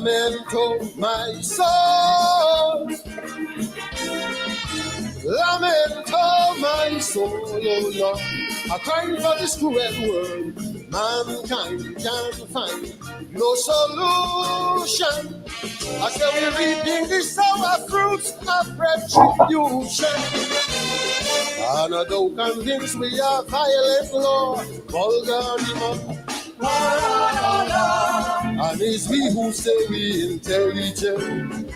Lamento my soul, lamento my soul, oh Lord. I cry for this cruel world. Mankind can't find no solution. I say we're reaping the sour fruits of retribution. And I don't convince we are violent, Lord, vulgar demon. And it's we who say we intelligent.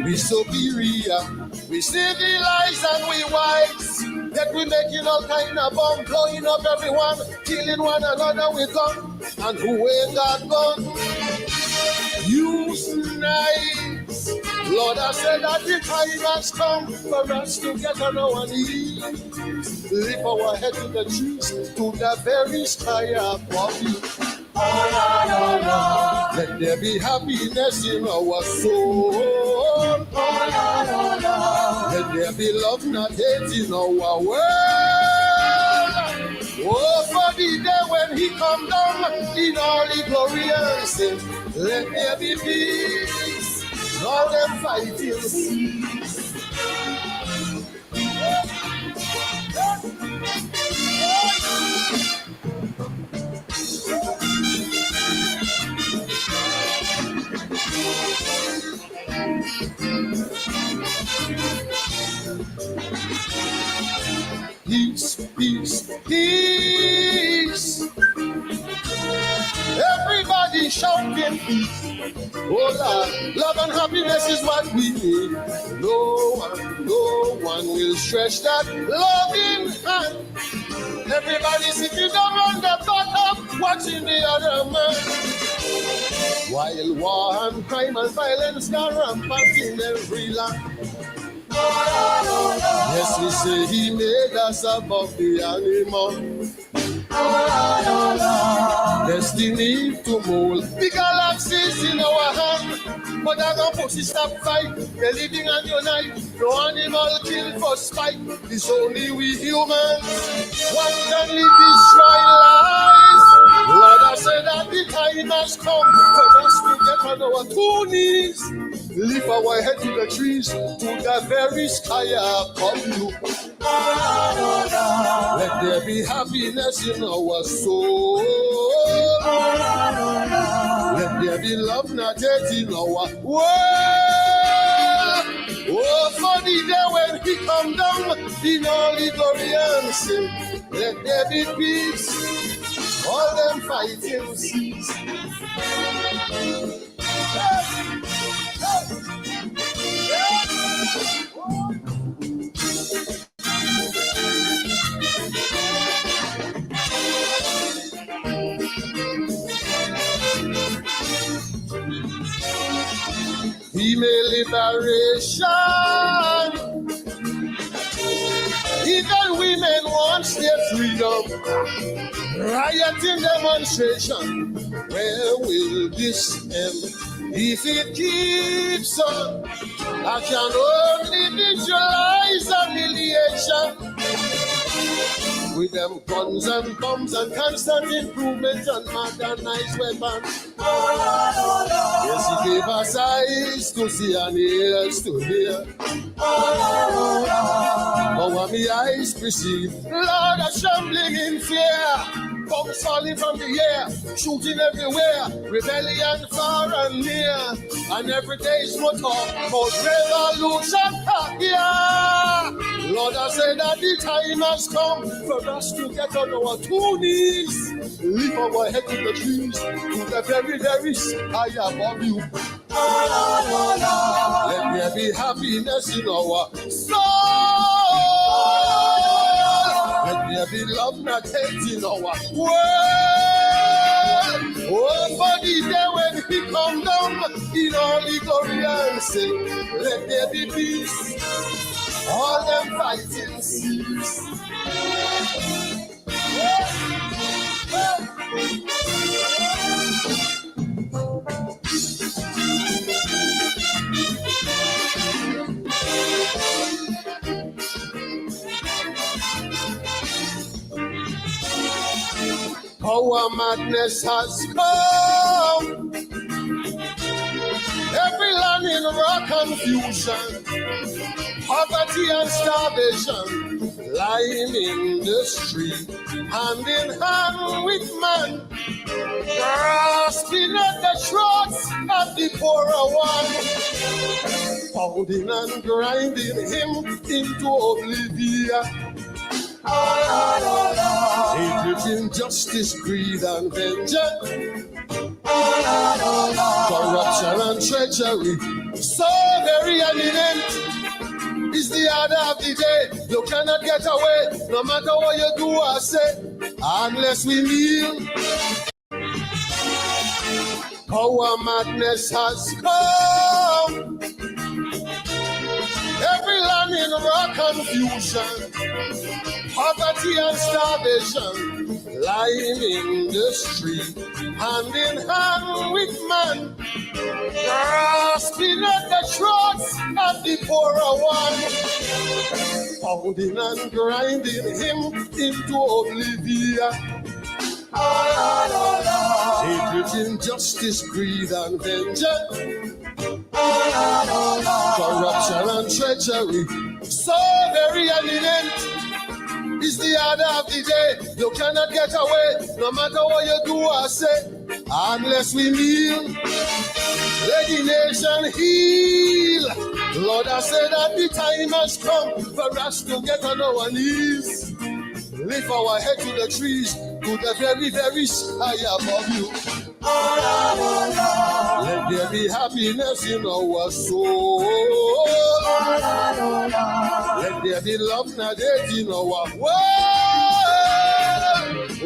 We superior, we civilize and we wise. Yet we making all kind of bomb, blowing up everyone, killing one another with gun. And who ain't got gun? Use knives. Lord, I said that the time has come for us to get on our knees. Lift our head to the trees, to the very sky above you. Let there be happiness in our soul. Let there be love, not hate in our world. Oh, for the day when he come down in all the glory and sin. Let there be peace, all them fighting cease. Peace, peace, peace. Everybody shouting peace. Oh Lord, love and happiness is what we need. No one will stretch that loving hand. Everybody sitting down on the bottom, watching the other man. While war and crime and violence are rampant in every land. Yes, we say he made us above the animal. Destiny to mold the galaxies in our hand. But I don't push it, stop fight. We're living and unite. No animal kill for spite. It's only we humans. One can live destroy lives. Lord, I said that the time has come for us to get on our 2 knees. Lift our head to the trees, to the very sky above you. Let there be happiness in our soul. Let there be love, not hate in our world. Oh, for the day when he come down in all the glory and sin. Let there be peace, all them fighting cease. Female liberation. Even women want their freedom. Rioting demonstration. Where will this end? If it keeps on, I can only visualize humiliation. With them guns and bombs and constant improvement and modernized weapons. Yes, he gave us eyes to see and ears to hear. Now my eyes perceive, Lord, a trembling in fear. Bombs falling from the air, shooting everywhere, rebellion far and near. And every day's more talk about revolution. Yeah. Lord, I say that the time has come for us to get on our 2 knees. Lift our head to the trees, to the very, very sky above you. Let there be happiness in our soul. Let there be love, not hate in our world. Oh, for the day when he come down in all the glory and sing. Let there be peace, all them fighting cease. Our madness has come. Every land in raw confusion, poverty and starvation, lying in the street, hand in hand with man, grasping at the throats of the poorer one, pounding and grinding him into oblivion. Hatred, injustice, greed, and vengeance, corruption and treachery, so very eminent is the order of the day. You cannot get away, no matter what you do or say, unless we kneel. Our madness has come. Every land in raw confusion, poverty and starvation, lying in the street, hand in hand with man, grasping at the throats of the poorer one, pounding and grinding him into oblivion. Hatred, injustice, greed, and vengeance, corruption and treachery, so very eminent is the order of the day. You cannot get away, no matter what you do or say, unless we kneel. Let the nation heal. Lord, I said that the time has come for us to get on our knees, lift our head to the trees, to the very, very sky above you. Let there be happiness in our soul. Let there be love and hate in our world.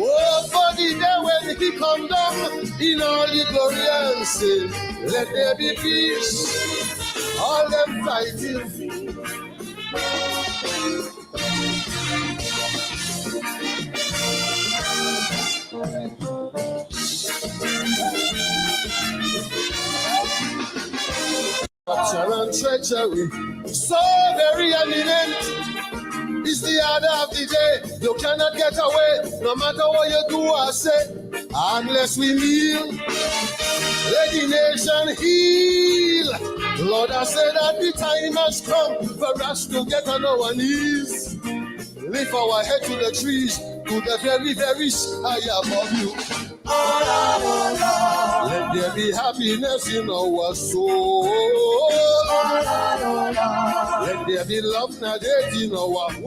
Oh, for the day when he come down in all the glory and sin, let there be peace. All them fighting. Corruption and treachery, so very eminent is the order of the day. You cannot get away, no matter what you do or say, unless we kneel. Let the nation heal. Lord, I said that the time has come for us to get on our knees, lift our head to the trees, to the very, very sky above you. Let there be happiness in our soul. Let there be love and hate in our world.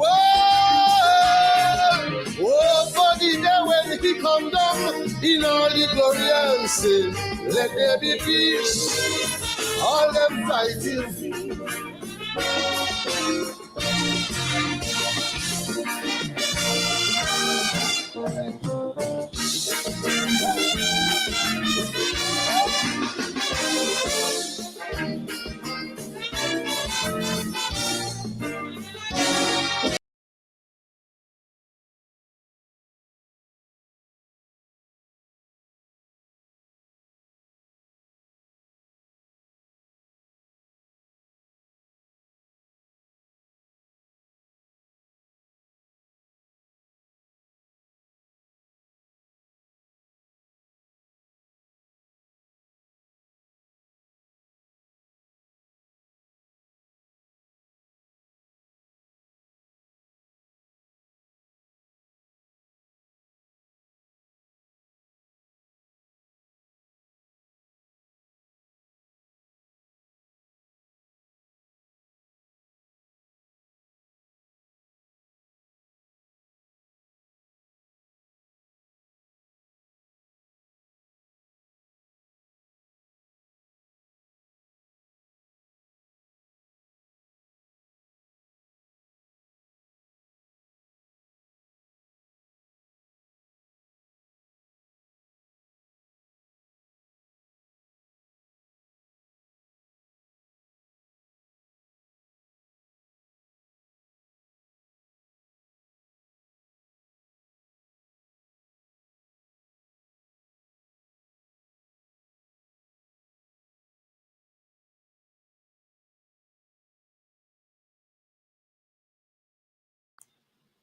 Oh, for the day when he come down in all the glory and sin, let there be peace. All them fighting.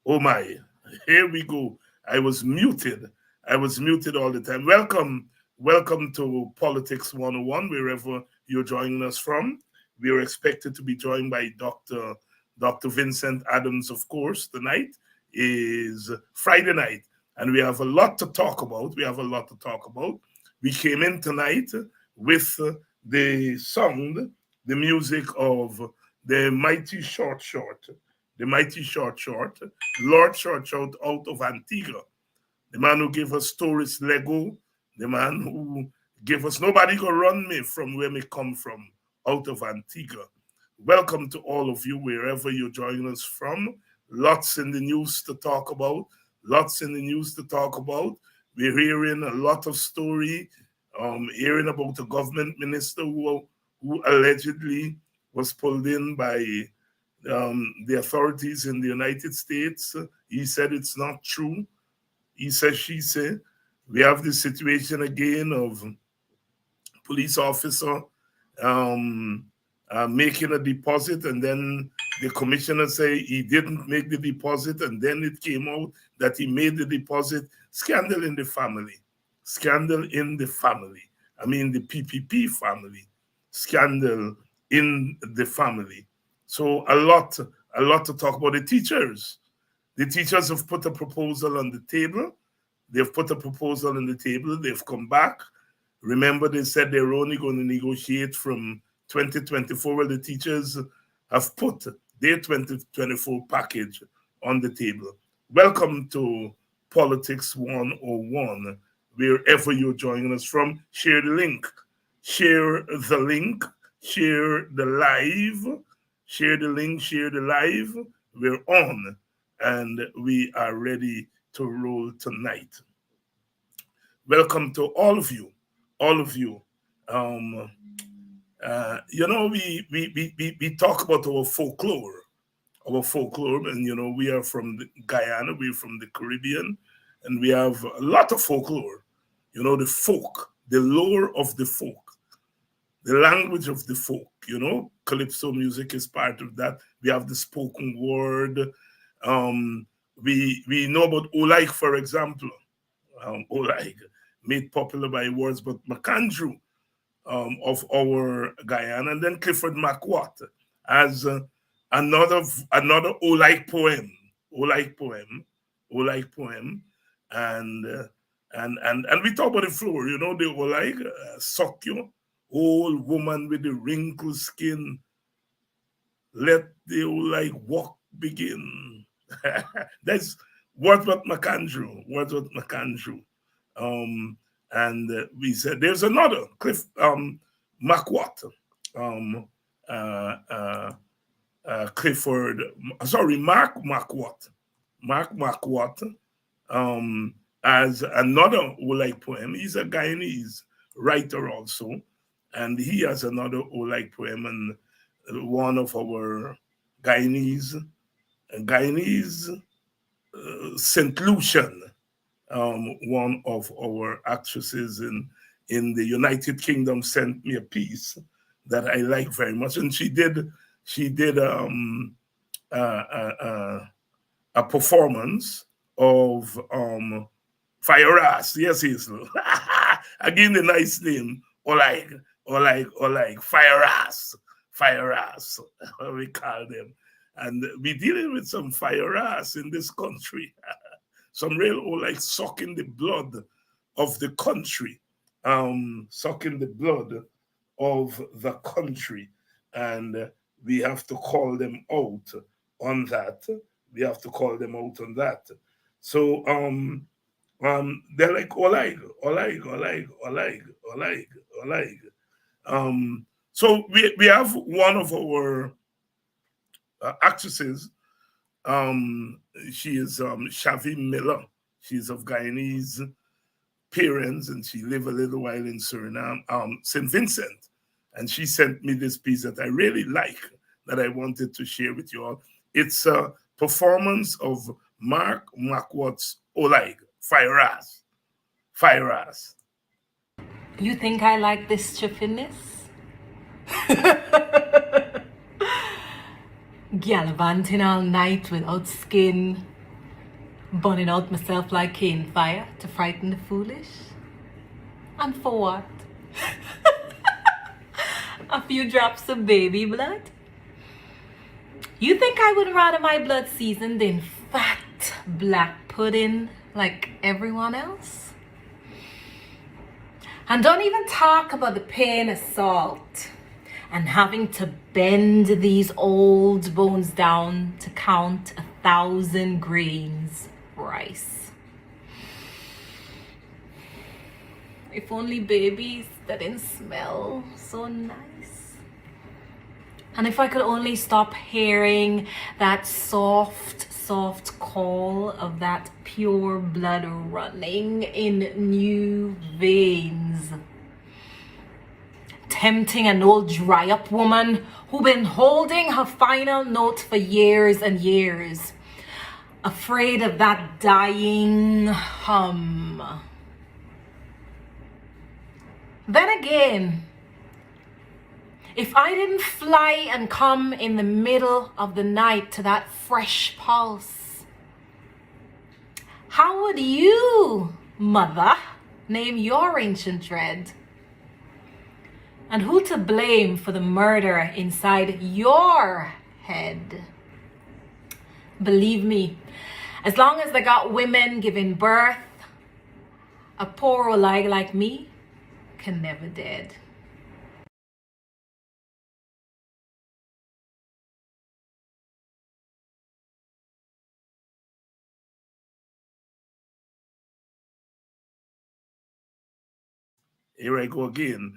Oh my, here we go. I was muted. I was muted all the time. Welcome to Politics 101, wherever you're joining us from. We are expected to be joined by Dr. Vincent Adams, of course. Tonight is Friday night, and we have a lot to talk about. We came in tonight with the sound, the music of the mighty Lord Short Short out of Antigua, the man who gave us stories Lego, the man who gave us nobody gonna run me from where me come from, out of Antigua. Welcome to all of you, wherever you're joining us from. Lots in the news to talk about. We're hearing a lot of story, hearing about a government minister who allegedly was pulled in by the authorities in the United States. He said it's not true. He said, she said. We have this situation again of police officer making a deposit, and then the commissioner say he didn't make the deposit, and then it came out that he made the deposit. Scandal in the family. I mean, the PPP family. Scandal in the family. So a lot to talk about. The teachers have put a proposal on the table. They've come back. Remember, they said they're only going to negotiate from 2024. Well, the teachers have put their 2024 package on the table. Welcome to Politics 101, wherever you're joining us from. Share the link. Share the live. We're on, and we are ready to roll tonight. Welcome to all of you. We talk about our folklore, and we are from Guyana, we're from the Caribbean, and we have a lot of folklore. The folk, the lore of the folk, the language of the folk. Calypso music is part of that. We have the spoken word. We know about Olaik, for example. Olaik, made popular by words, but Macandrew of our Guyana, and then Clifford McWatt as another Olaik poem, and we talk about the floor. The Olaik suck you, old woman with the wrinkled skin. Let the Olaik walk begin. That's Wordsworth McAndrew. And we said there's another Cliff McWatt, Mark McWatt, as another Olaik poem. He's a Guyanese writer also, and he has another Olaik poem, and one of our Guyanese St. Lucian, one of our actresses in the United Kingdom, sent me a piece that I like very much, and she did a performance of Fire Ass. Yes, Hazel. Again, the nice name, Olaik, Fire Ass, we call them. And we're dealing with some fire ass in this country. Some real Olaik sucking the blood of the country. And we have to call them out on that. So they're like Olaik. So we have one of our actresses. She is Shavi Miller. She's of Guyanese parents, and she lived a little while in Suriname, St. Vincent. And she sent me this piece that I really like, that I wanted to share with you all. It's a performance of Mark McWatt's Olaik, Fire Ass. You think I like this chuffiness? Gallivanting all night without skin, burning out myself like cane fire to frighten the foolish. And for what? A few drops of baby blood? You think I would rather my blood seasoned in fat black pudding like everyone else? And don't even talk about the pain of salt and having to bend these old bones down to count 1,000 grains rice. If only babies that didn't smell so nice. And if I could only stop hearing that soft call of that pure blood running in new veins. Tempting an old dry up woman who been holding her final note for years and years. Afraid of that dying hum. Then again, if I didn't fly and come in the middle of the night to that fresh pulse, how would you, mother, name your ancient dread? And who to blame for the murder inside your head? Believe me, as long as they got women giving birth, a poor old like me can never dead. Here I go again.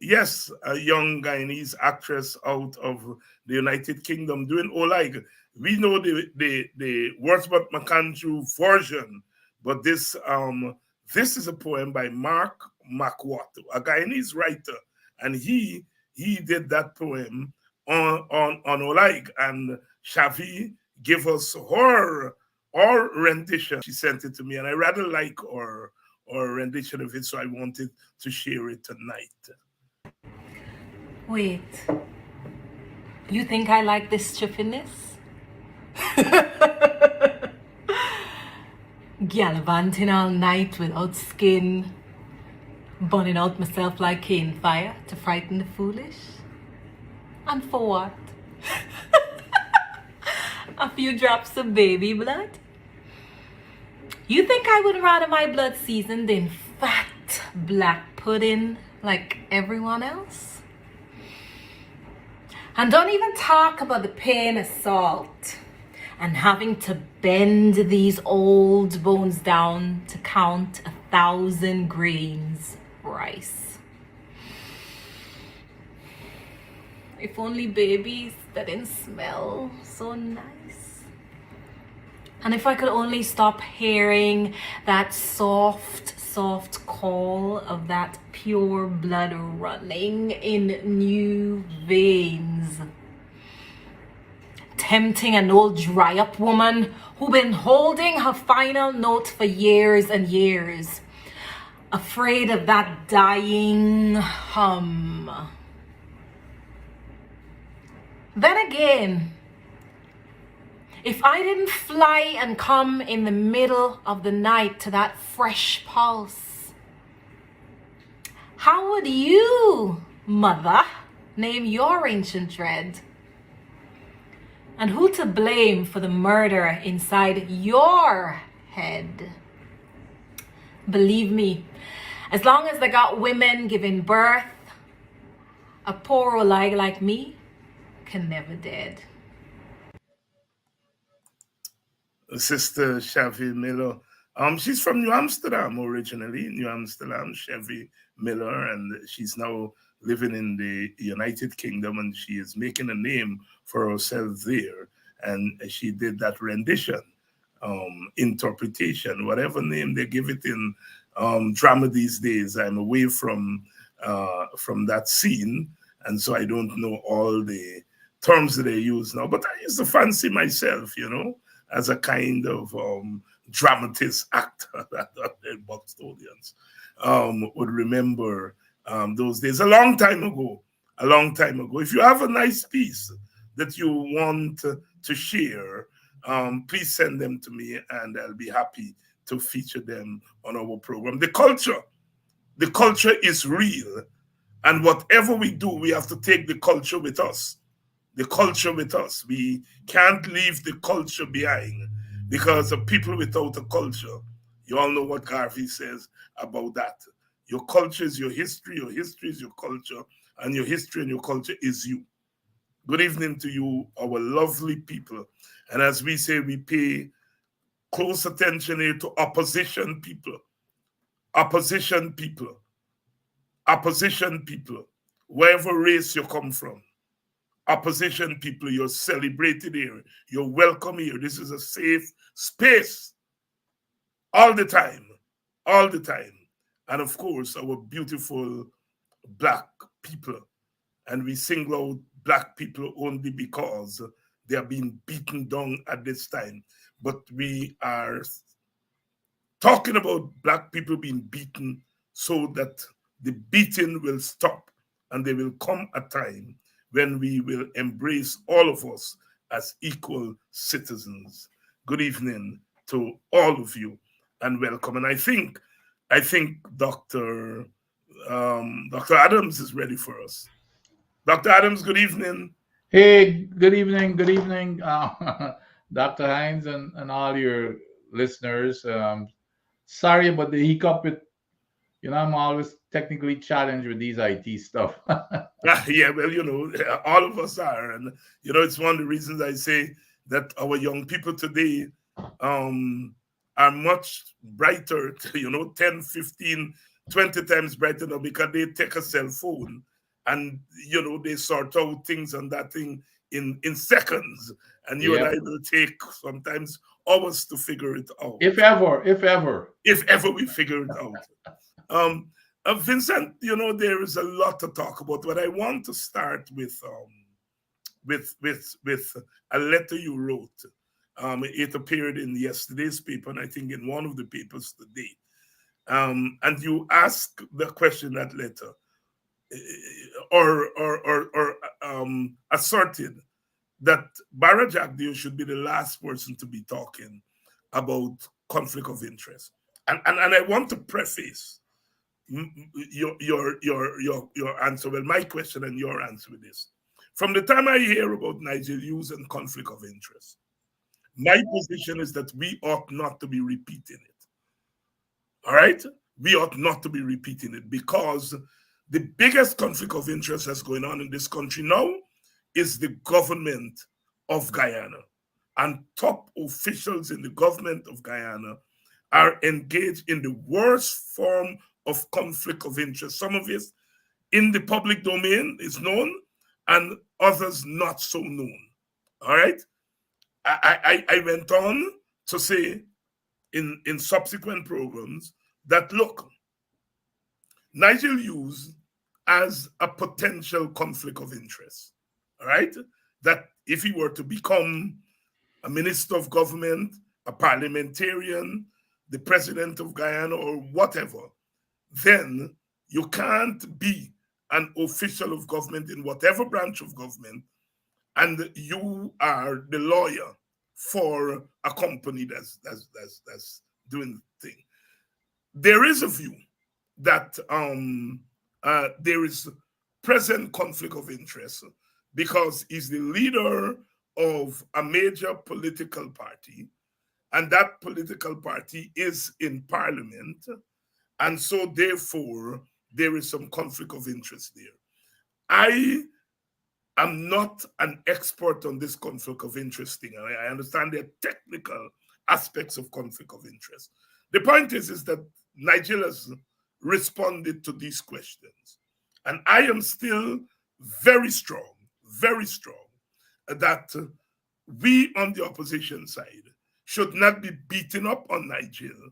Yes, a young Guyanese actress out of the United Kingdom doing Olag. We know the Wordsworth McAndrew version, but this is a poem by Mark Makwat, a Guyanese writer, and he did that poem on Olag, and Shavi gave us her rendition. She sent it to me, and I rather like her or rendition of it, so I wanted to share it tonight. Wait, you think I like this chuffiness? Gallivanting all night without skin, burning out myself like cane fire to frighten the foolish. And for what? A few drops of baby blood? You think I would rather my blood seasoned in fat black pudding like everyone else? And don't even talk about the pain of salt and having to bend these old bones down to count 1,000 grains rice. If only babies that didn't smell so nice. And if I could only stop hearing that soft call of that pure blood running in new veins. Tempting an old dry up woman who been holding her final note for years and years. Afraid of that dying hum. Then again, if I didn't fly and come in the middle of the night to that fresh pulse, how would you, mother, name your ancient dread? And who to blame for the murder inside your head? Believe me, as long as they got women giving birth, a poor old like me can never dead. Sister Shavi Miller. She's from New Amsterdam originally, New Amsterdam, Shavi Miller, and she's now living in the United Kingdom, and she is making a name for herself there. And she did that rendition, interpretation, whatever name they give it in drama these days. I'm away from that scene, and so I don't know all the terms that they use now. But I used to fancy myself, as a kind of dramatist actor that the Buxtonians would remember those days a long time ago. If you have a nice piece that you want to share, please send them to me and I'll be happy to feature them on our program. The culture is real. And whatever we do, we have to take the culture with us. The culture with us. We can't leave the culture behind because of people without a culture. You all know what Garvey says about that. Your culture is your history is your culture, and your history and your culture is you. Good evening to you, our lovely people. And as we say, we pay close attention here to opposition people. Opposition people. Opposition people. Wherever race you come from. Opposition people, you're celebrated here. You're welcome here. This is a safe space all the time. All the time. And of course, our beautiful Black people. And we single out Black people only because they are being beaten down at this time. But we are talking about Black people being beaten so that the beating will stop and there will come a time when we will embrace all of us as equal citizens. Good evening to all of you and welcome. And I think Dr. Adams is ready for us. Dr. Adams, good evening. Hey, good evening, Dr. Hines and all your listeners. Sorry about the hiccup with, I'm always technically challenged with these IT stuff. Yeah, well, all of us are. And, it's one of the reasons I say that our young people today are much brighter, 10, 15, 20 times brighter now because they take a cell phone and, they sort out things on that thing in seconds. And you and I will take sometimes hours to figure it out. If ever. If ever we figure it out. Vincent, there is a lot to talk about, but I want to start with a letter you wrote. It appeared in yesterday's paper, and I think in one of the papers today. And you ask the question that letter, or asserted that Barra Jagdeo should be the last person to be talking about conflict of interest. And I want to preface your answer, well, my question and your answer with this. From the time I hear about Nigel Hughes and conflict of interest, my position is that we ought not to be repeating it. All right? We ought not to be repeating it because the biggest conflict of interest that's going on in this country now is the government of Guyana. And top officials in the government of Guyana are engaged in the worst form of conflict of interest. Some of it in the public domain is known and others not so known. All right? I went on to say in subsequent programs that, look, Nigel Hughes has a potential conflict of interest. All right? That if he were to become a minister of government, a parliamentarian, the president of Guyana, or whatever, then you can't be an official of government in whatever branch of government, and you are the lawyer for a company that's doing the thing. There is a view that there is present conflict of interest because he's the leader of a major political party, and that political party is in parliament. And so, therefore, there is some conflict of interest there. I am not an expert on this conflict of interest thing. I understand there are technical aspects of conflict of interest. The point is that Nigeria has responded to these questions. And I am still very strong, that we on the opposition side should not be beating up on Nigeria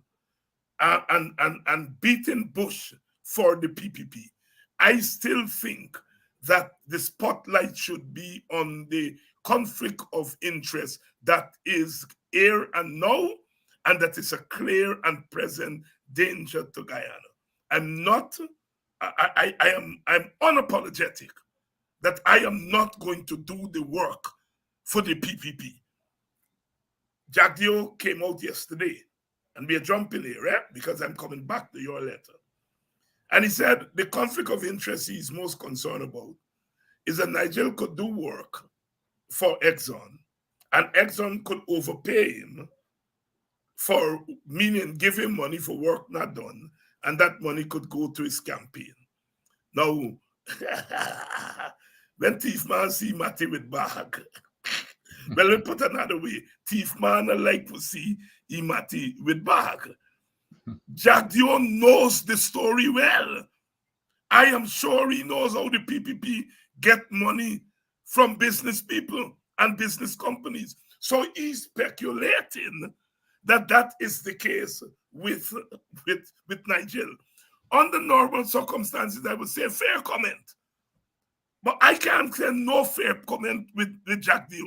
and beating Bush for the PPP. I still think that the spotlight should be on the conflict of interest that is here and now, and that is a clear and present danger to Guyana. I'm unapologetic that I am not going to do the work for the PPP. Jack Dio came out yesterday, and we're jumping here, right? Because I'm coming back to your letter. And he said the conflict of interest he's most concerned about is that Nigel could do work for Exxon, and Exxon could overpay him for meaning give him money for work not done, and that money could go to his campaign. Now, when thief man see Matty with bag, well, let me put another way. Thief man like to see Matty with bag. Jack Dio knows the story well. I am sure he knows how the PPP get money from business people and business companies. So he's speculating that that is the case with Nigel. Under normal circumstances, I would say a fair comment. But I can't say no fair comment with Jack Dio.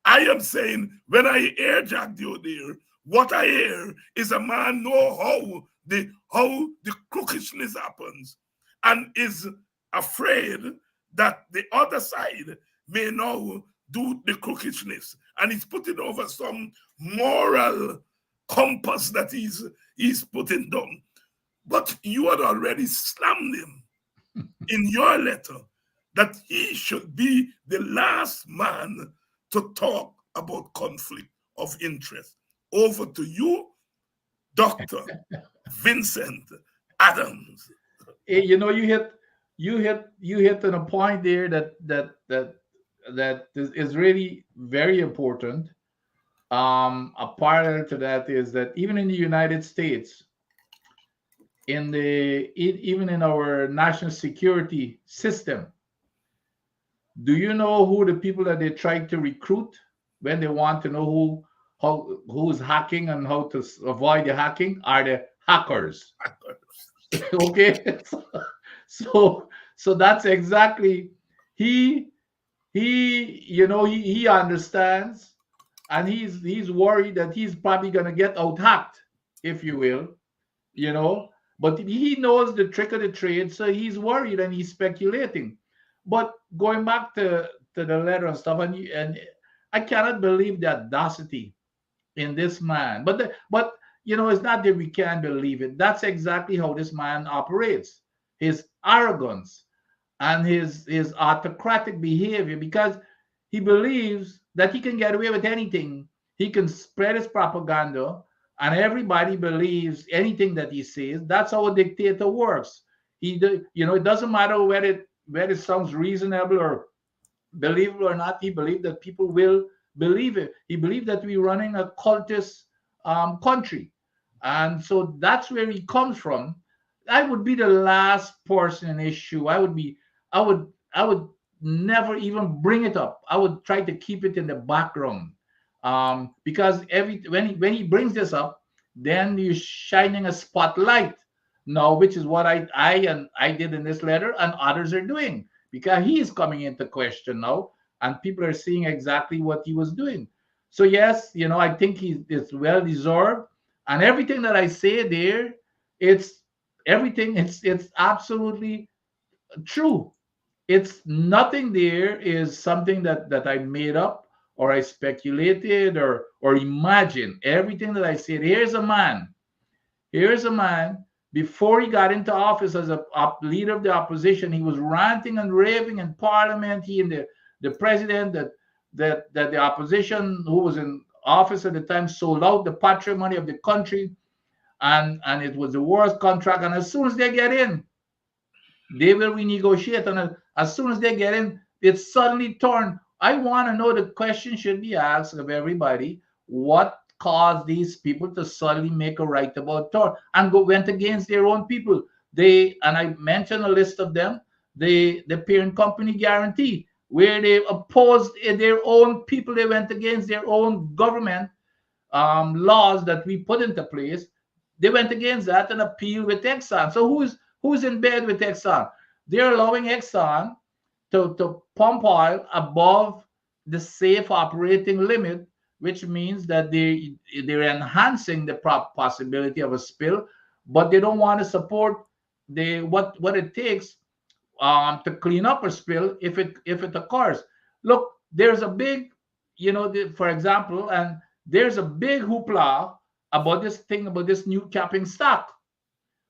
I am saying when I hear Jack Dio there, what I hear is a man know how the crookishness happens and is afraid that the other side may now do the crookishness. And he's putting over some moral compass that he's putting down. But you had already slammed him in your letter that he should be the last man to talk about conflict of interest. Over to you, Dr. Vincent Adams. Hey, you hit on a point there that is really very important. A parallel to that is that even in the United States, even in our national security system, do you know who the people that they try to recruit when they want to know who's hacking and how to avoid the hacking are the hackers? Okay, so that's exactly he he understands, and he's worried that he's probably gonna get out hacked, if you will, but he knows the trick of the trade, so he's worried and he's speculating. But going back to the letter and stuff, and I cannot believe the audacity in this man. But it's not that we can't believe it. That's exactly how this man operates. His arrogance and his autocratic behavior, because he believes that he can get away with anything. He can spread his propaganda, and everybody believes anything that he says. That's how a dictator works. It doesn't matter whether it sounds reasonable or believable or not. He believed that people will believe it. He believed that we're running a cultist country, and so that's where he comes from. I would be the last person in his shoe. I would never even bring it up. I would try to keep it in the background, because when he brings this up, then you're shining a spotlight now, which is what I did in this letter, and others are doing, because he is coming into question now, and people are seeing exactly what he was doing. So yes, I think it's well deserved, and everything that I say there, it's everything. It's absolutely true. It's nothing there is something that I made up or I speculated or imagined. Everything that I said. Here's a man. Before he got into office as a leader of the opposition, he was ranting and raving in Parliament. He and the president that the opposition who was in office at the time sold out the patrimony of the country, and it was the worst contract. And as soon as they get in, they will renegotiate. And as soon as they get in, it's suddenly torn. I want to know, the question should be asked of everybody: what caused these people to suddenly make a right about Tor and went against their own people? And I mentioned a list of them. The parent company guarantee, where they opposed their own people. They went against their own government laws that we put into place. They went against that and appealed with Exxon. So who's in bed with Exxon? They're allowing Exxon to pump oil above the safe operating limit, which means that they're enhancing the possibility of a spill, but they don't want to support what it takes to clean up a spill if it occurs. Look, there's a big, for example, and there's a big hoopla about this thing, about this new capping stock.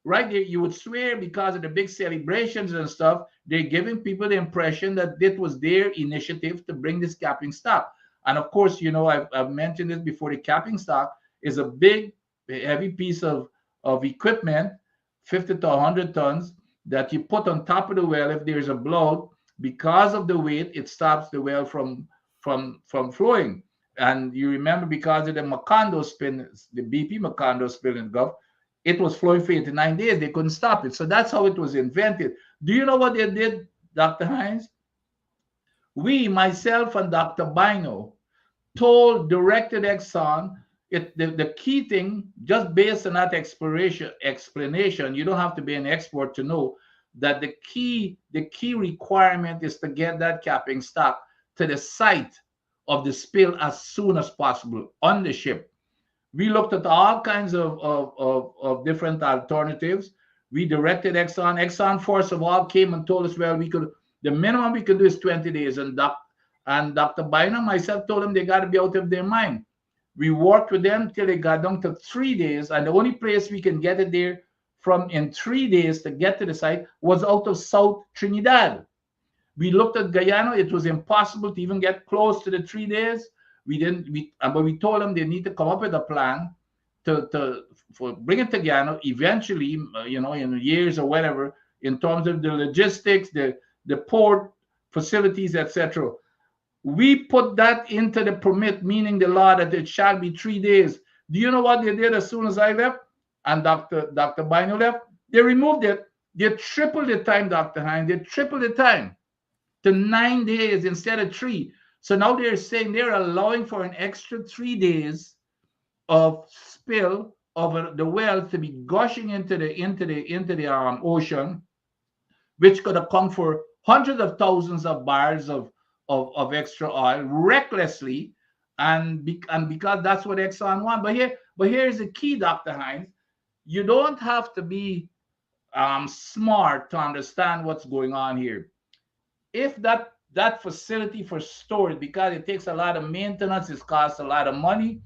Right there, you would swear because of the big celebrations and stuff, they're giving people the impression that it was their initiative to bring this capping stock. And of course, I've mentioned this before. The capping stock is a big, heavy piece of equipment, 50 to 100 tons, that you put on top of the well if there's a blowout. Because of the weight, it stops the well from flowing. And you remember, because of the Macondo spin, the BP Macondo spill in the Gulf, it was flowing for 89 days. They couldn't stop it. So that's how it was invented. Do you know what they did, Dr. Hines? We, myself and Dr. Bino, directed Exxon, the key thing, just based on that explanation, you don't have to be an expert to know that the key requirement is to get that capping stock to the site of the spill as soon as possible on the ship. We looked at all kinds of different alternatives. We directed Exxon. Exxon, first of all, came and told us, well, the minimum we could do is 20 days. And Dr. Bynum and myself told them they got to be out of their mind. We worked with them till they got down to 3 days. And the only place we can get it there from in 3 days to get to the site was out of South Trinidad. We looked at Guyana. It was impossible to even get close to the 3 days. But we told them they need to come up with a plan for bring it to Guyana eventually, in years or whatever, in terms of the logistics, the port facilities, etc. We put that into the permit, meaning the law, that it shall be 3 days. Do you know what they did as soon as I left and Dr. Bino left? They removed it. They tripled the time, Dr. Hines. They tripled the time to 9 days instead of 3. So now they're saying they're allowing for an extra 3 days of spill of the well to be gushing into the ocean, which could account for hundreds of thousands of barrels of extra oil recklessly, and because that's what Exxon want. But here's the key, Dr. Hines. You don't have to be smart to understand what's going on here. If that facility for storage, because it takes a lot of maintenance, it costs a lot of money,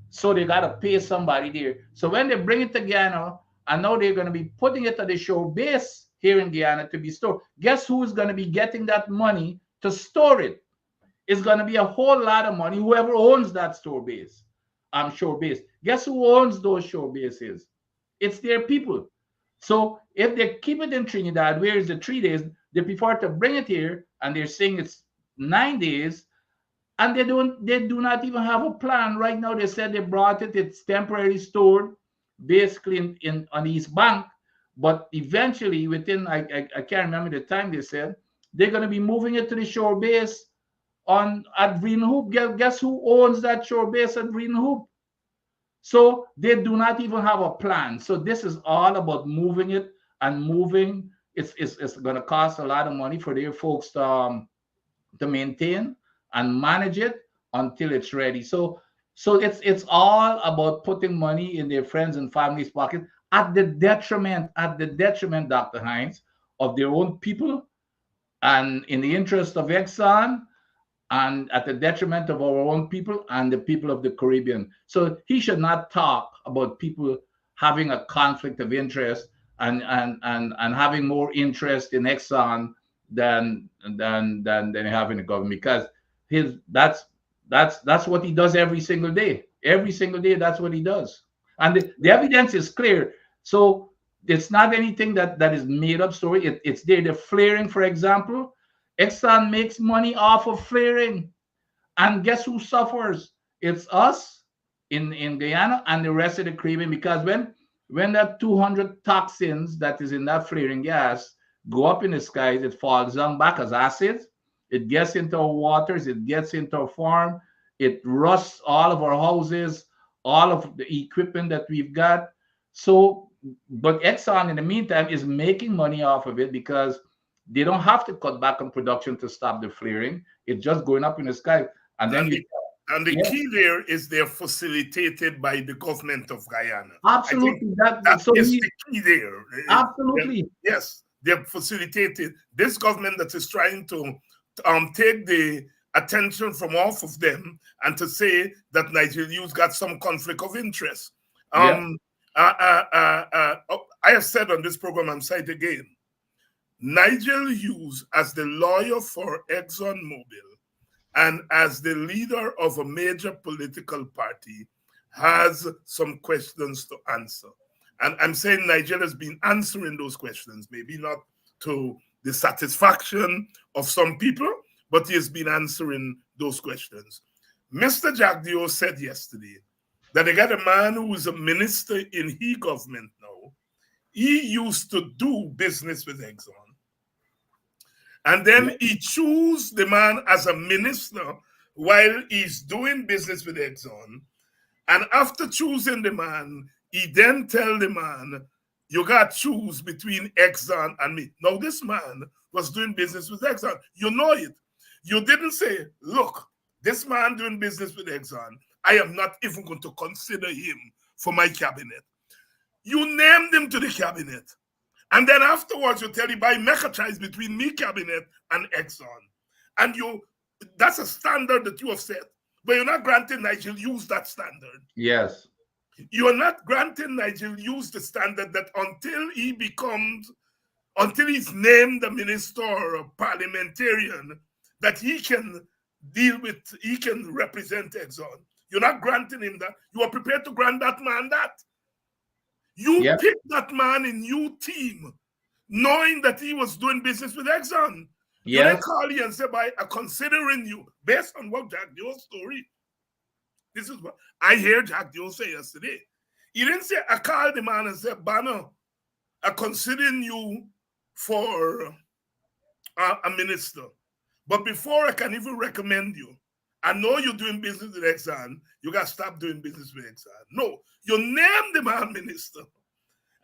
so they got to pay somebody there. So when they bring it to Guyana, and now they're going to be putting it at the shore base here in Guyana to be stored, guess who is going to be getting that money to store it? It's going to be a whole lot of money, whoever owns that shore base. Guess who owns those shore bases? It's their people. So if they keep it in Trinidad, where is the 3 days? They prefer to bring it here, and they're saying it's 9 days, and they do not even have a plan right now. They said they brought it; it's temporarily stored, basically on the East Bank. But eventually, within I can't remember the time they said, they're going to be moving it to the shore base at Green Hoop. Guess who owns that shore base at Green Hoop? So they do not even have a plan. So this is all about moving it and moving. It's going to cost a lot of money for their folks to maintain and manage it until it's ready. So it's all about putting money in their friends and family's pocket at the detriment, Dr. Hines, of their own people, and in the interest of Exxon, and at the detriment of our own people and the people of the Caribbean. So he should not talk about people having a conflict of interest and having more interest in Exxon than they have in the government, because that's what he does every single day. Every single day, that's what he does. And the evidence is clear. So it's not anything that is made up story. It's there. The flaring, for example, Exxon makes money off of flaring. And guess who suffers? It's us in Guyana and the rest of the Caribbean, because when that 200 toxins that is in that flaring gas go up in the skies, it falls down back as acids. It gets into our waters. It gets into our farm. It rusts all of our houses, all of the equipment that we've got. So, but Exxon in the meantime is making money off of it, because they don't have to cut back on production to stop the flaring. It's just going up in the sky. And the key there is they're facilitated by the government of Guyana. Absolutely. That is the key there. Absolutely. Yes, they're facilitated. This government that is trying to take the attention from off of them and to say that Nigel Hughes got some conflict of interest. Yeah. I have said on this program, I'm saying it again, Nigel Hughes, as the lawyer for ExxonMobil and as the leader of a major political party, has some questions to answer. And I'm saying Nigel has been answering those questions, maybe not to the satisfaction of some people, but he has been answering those questions. Mr. Jack Dio said yesterday that they got a man who is a minister in his government now. He used to do business with Exxon. And then he chose the man as a minister while he's doing business with Exxon. And after choosing the man, he then tell the man, you got to choose between Exxon and me. Now, this man was doing business with Exxon. You know it. You didn't say, look, this man doing business with Exxon, I am not even going to consider him for my cabinet. You named him to the cabinet. And then afterwards, you tell him, by make a choice between me cabinet and Exxon. And that's a standard that you have set. But you're not granting Nigel use that standard. Yes. You're not granting Nigel use the standard that until he's named a minister or a parliamentarian, that he can represent Exxon. You're not granting him that. You are prepared to grant that man that. You picked that man in your team, knowing that he was doing business with Exxon. You didn't call you and say, by considering you, based on what Jack Dio's story, this is what I hear Jack Dio say yesterday. He didn't say, I called the man and said, Banner, I'm considering you for a minister. But before I can even recommend you, I know you're doing business with Exxon. You got to stop doing business with Exxon. No, you name the man minister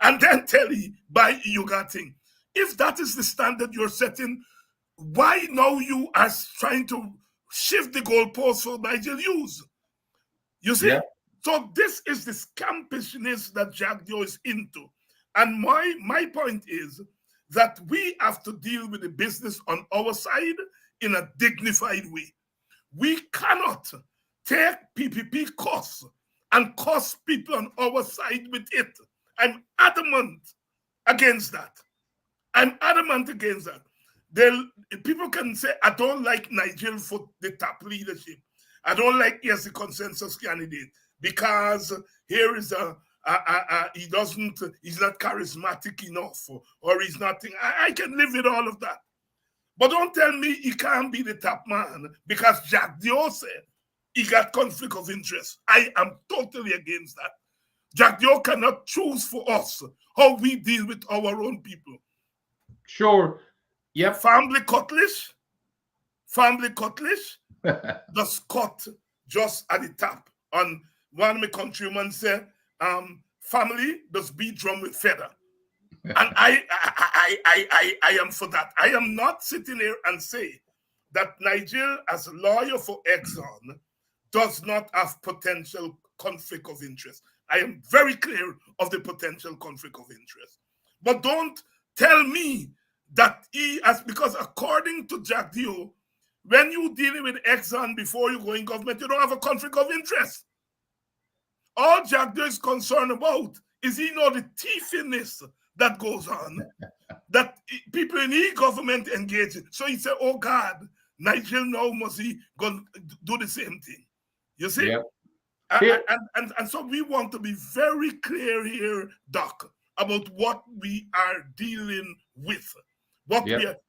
and then tell him, by you got thing. If that is the standard you're setting, why now you are trying to shift the goalposts for Nigel Hughes? You see? Yeah. So this is the scampishness that Jack Dio is into. And my point is that we have to deal with the business on our side in a dignified way. We cannot take PPP costs and cost people on our side with it. I'm adamant against that. People can say, I don't like Nigel for the top leadership. I don't like he as a consensus candidate because here is he's not charismatic enough or he's nothing. I can live with all of that. But don't tell me he can't be the top man because Jack Dio said he got conflict of interest. I am totally against that. Jack Dio cannot choose for us how we deal with our own people. Sure. Yep. Family cutlass, just cut just at the top. On one of my countrymen said, family does beat drum with feather. And I am for that. I am not sitting here and say that Nigel, as a lawyer for Exxon, does not have potential conflict of interest. I am very clear of the potential conflict of interest. But don't tell me that he has, because according to Jack Dio, when you're dealing with Exxon before you go in government, you don't have a conflict of interest. All Jack Dio is concerned about is the thiefiness that goes on, that people in e-government engage in. So he said, oh God, Nigel now must he go do the same thing. You see? Yep. And so we want to be very clear here, Doc, about what we are dealing with.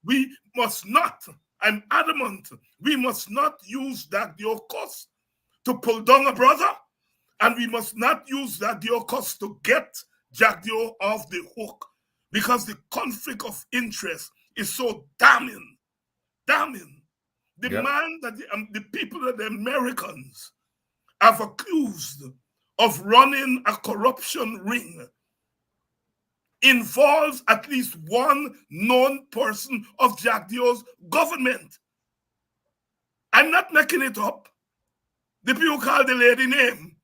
We must not, I'm adamant, we must not use that Dio cost to pull down a brother, and we must not use that Dio cost to get Jack Dio off the hook, because the conflict of interest is so damning. The man that the people that the Americans have accused of running a corruption ring involves at least one known person of Jack Dio's government. I'm not making it up. The people call the lady name.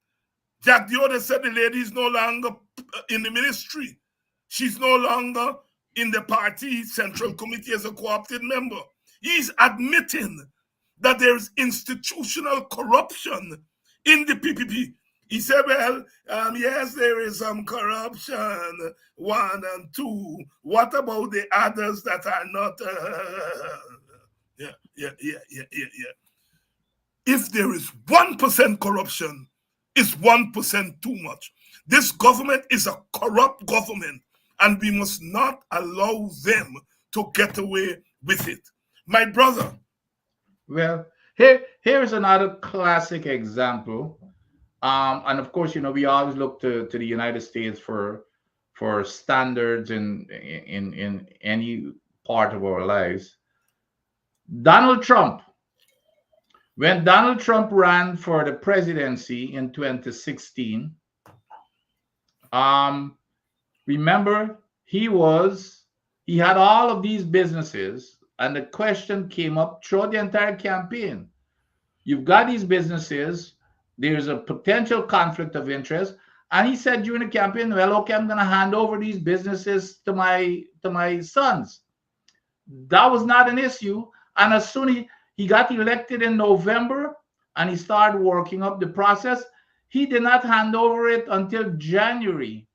Jack Dio, they said the lady is no longer in the ministry. She's no longer in the party central committee as a co-opted member. He's admitting that there is institutional corruption in the PPP. He said, well, yes, there is some corruption, 1 and 2. What about the others that are not? Yeah. If there is 1% corruption, it's 1% too much. This government is a corrupt government, and we must not allow them to get away with it. My brother. Well, here's another classic example. And of course, we always look to the United States for standards in any part of our lives. Donald Trump. When Donald Trump ran for the presidency in 2016, remember he had all of these businesses, and the question came up throughout the entire campaign. You've got these businesses, there's a potential conflict of interest. And he said during the campaign, well, okay, I'm going to hand over these businesses to my sons. That was not an issue. And as soon as he got elected in November and he started working up the process, he did not hand over it until January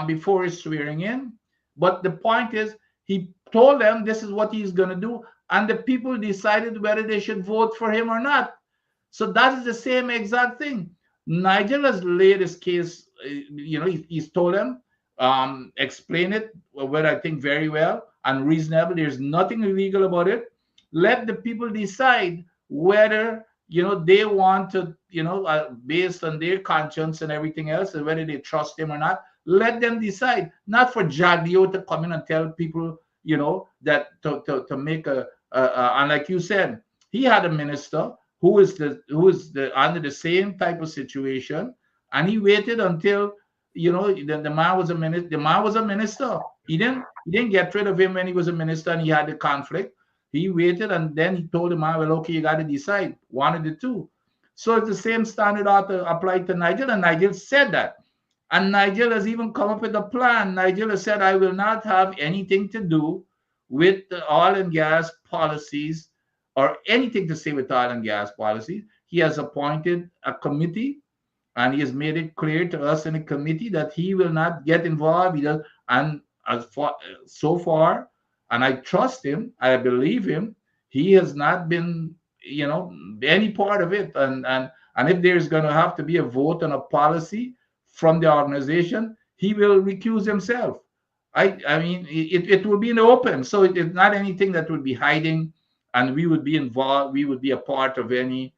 before his swearing in. But the point is, he told them this is what he's going to do. And the people decided whether they should vote for him or not. So that is the same exact thing. Nigel has laid his case, he's told them, explain it, well, I think very well and reasonable. There's nothing illegal about it. Let the people decide whether, they want to, based on their conscience and everything else, and whether they trust him or not. Let them decide, not for Jagdeo to come in and tell people, that to make and like you said, he had a minister who is under the same type of situation, and he waited until the man was a minister. The man was a minister. He didn't get rid of him when he was a minister and he had the conflict. He waited, and then he told the man, well, okay, you got to decide one of the two. So it's the same standard ought to apply to Nigel, and Nigel said that. And Nigel has even come up with a plan. Nigel has said, I will not have anything to do with the oil and gas policies or anything to say with oil and gas policies. He has appointed a committee, and he has made it clear to us in the committee that he will not get involved either. And so far, and I trust him, I believe him, he has not been, any part of it. And if there's going to have to be a vote on a policy from the organization, he will recuse himself. I mean, it will be in the open. So it's not anything that would be hiding, and we would be involved. We would be a part of any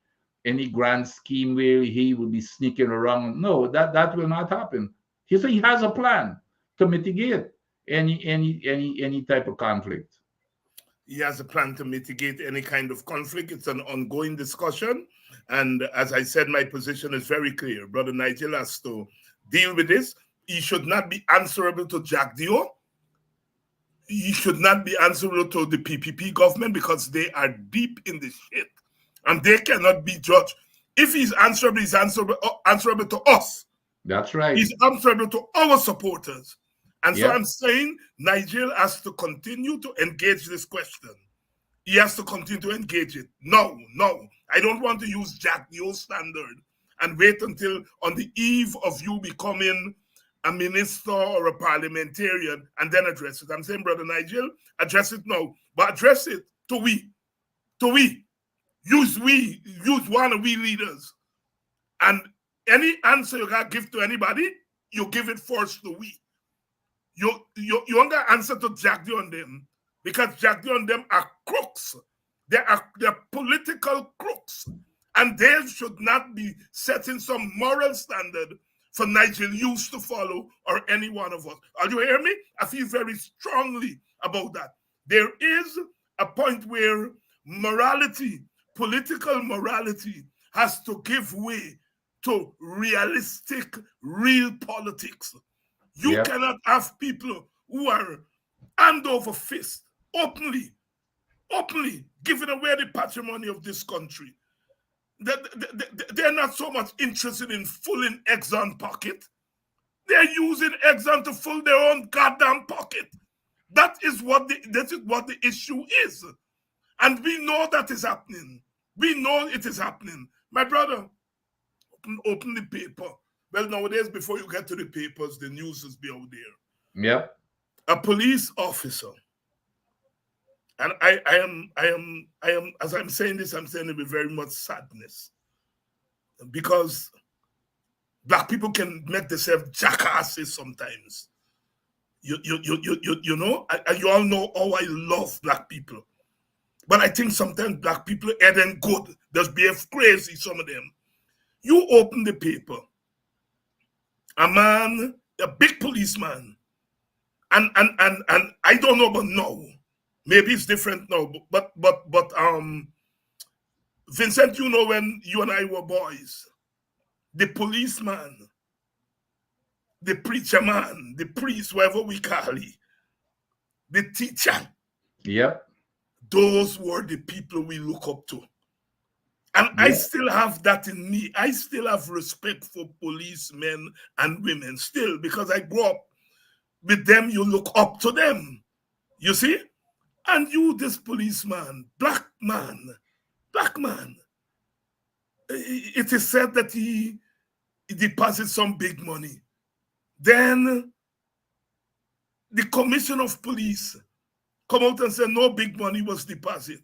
grand scheme where he would be sneaking around. No, that will not happen. He has a plan to mitigate any type of conflict. He has a plan to mitigate any kind of conflict. It's an ongoing discussion. And as I said, my position is very clear. Brother Nigel has to deal with this. He should not be answerable to Jagdeo. He should not be answerable to the PPP government, because they are deep in the shit. And they cannot be judged. If he's answerable, he's answerable to us. That's right. He's answerable to our supporters. And so Yep. I'm saying Nigel has to continue to engage this question. He has to continue to engage it. No. I don't want to use Jagdeo's standard and wait until on the eve of you becoming a minister or a parliamentarian and then address it. I'm saying, Brother Nigel, address it now. But address it to we. Use one of we leaders. And any answer you got to give to anybody, you give it first to we. You don't got to answer to Jagdeo and them, because Jagdeo and them are crooks. They're political crooks. And they should not be setting some moral standard for Nigel Hughes to follow, or any one of us. Are you hear me? I feel very strongly about that. There is a point where morality, political morality, has to give way to realistic, real politics. You cannot have people who are hand over fist, openly giving away the patrimony of this country. They're not so much interested in filling Exxon pocket. They're using Exxon to fill their own goddamn pocket. That is what the issue is. And we know that is happening. We know it is happening. My brother, open the paper. Well, nowadays, before you get to the papers, the news is be out there. Yep. A police officer, and I am, as I'm saying this, I'm saying it with very much sadness, because black people can make themselves jackasses sometimes. You know, you all know how I love black people. But I think sometimes black people ain't good. Just behave crazy, some of them. You open the paper, a man, a big policeman, and I don't know about now. Maybe it's different now, but Vincent, you know, when you and I were boys, the policeman, the preacher man, the priest, whatever we call it, the teacher, Yep. those were the people we look up to. And I Yep. still have that in me. I still have respect for policemen and women still, because I grew up with them. You look up to them, you see? And you, this policeman, black man, it is said that he deposits some big money. Then the commissioner of police come out and say no big money was deposited.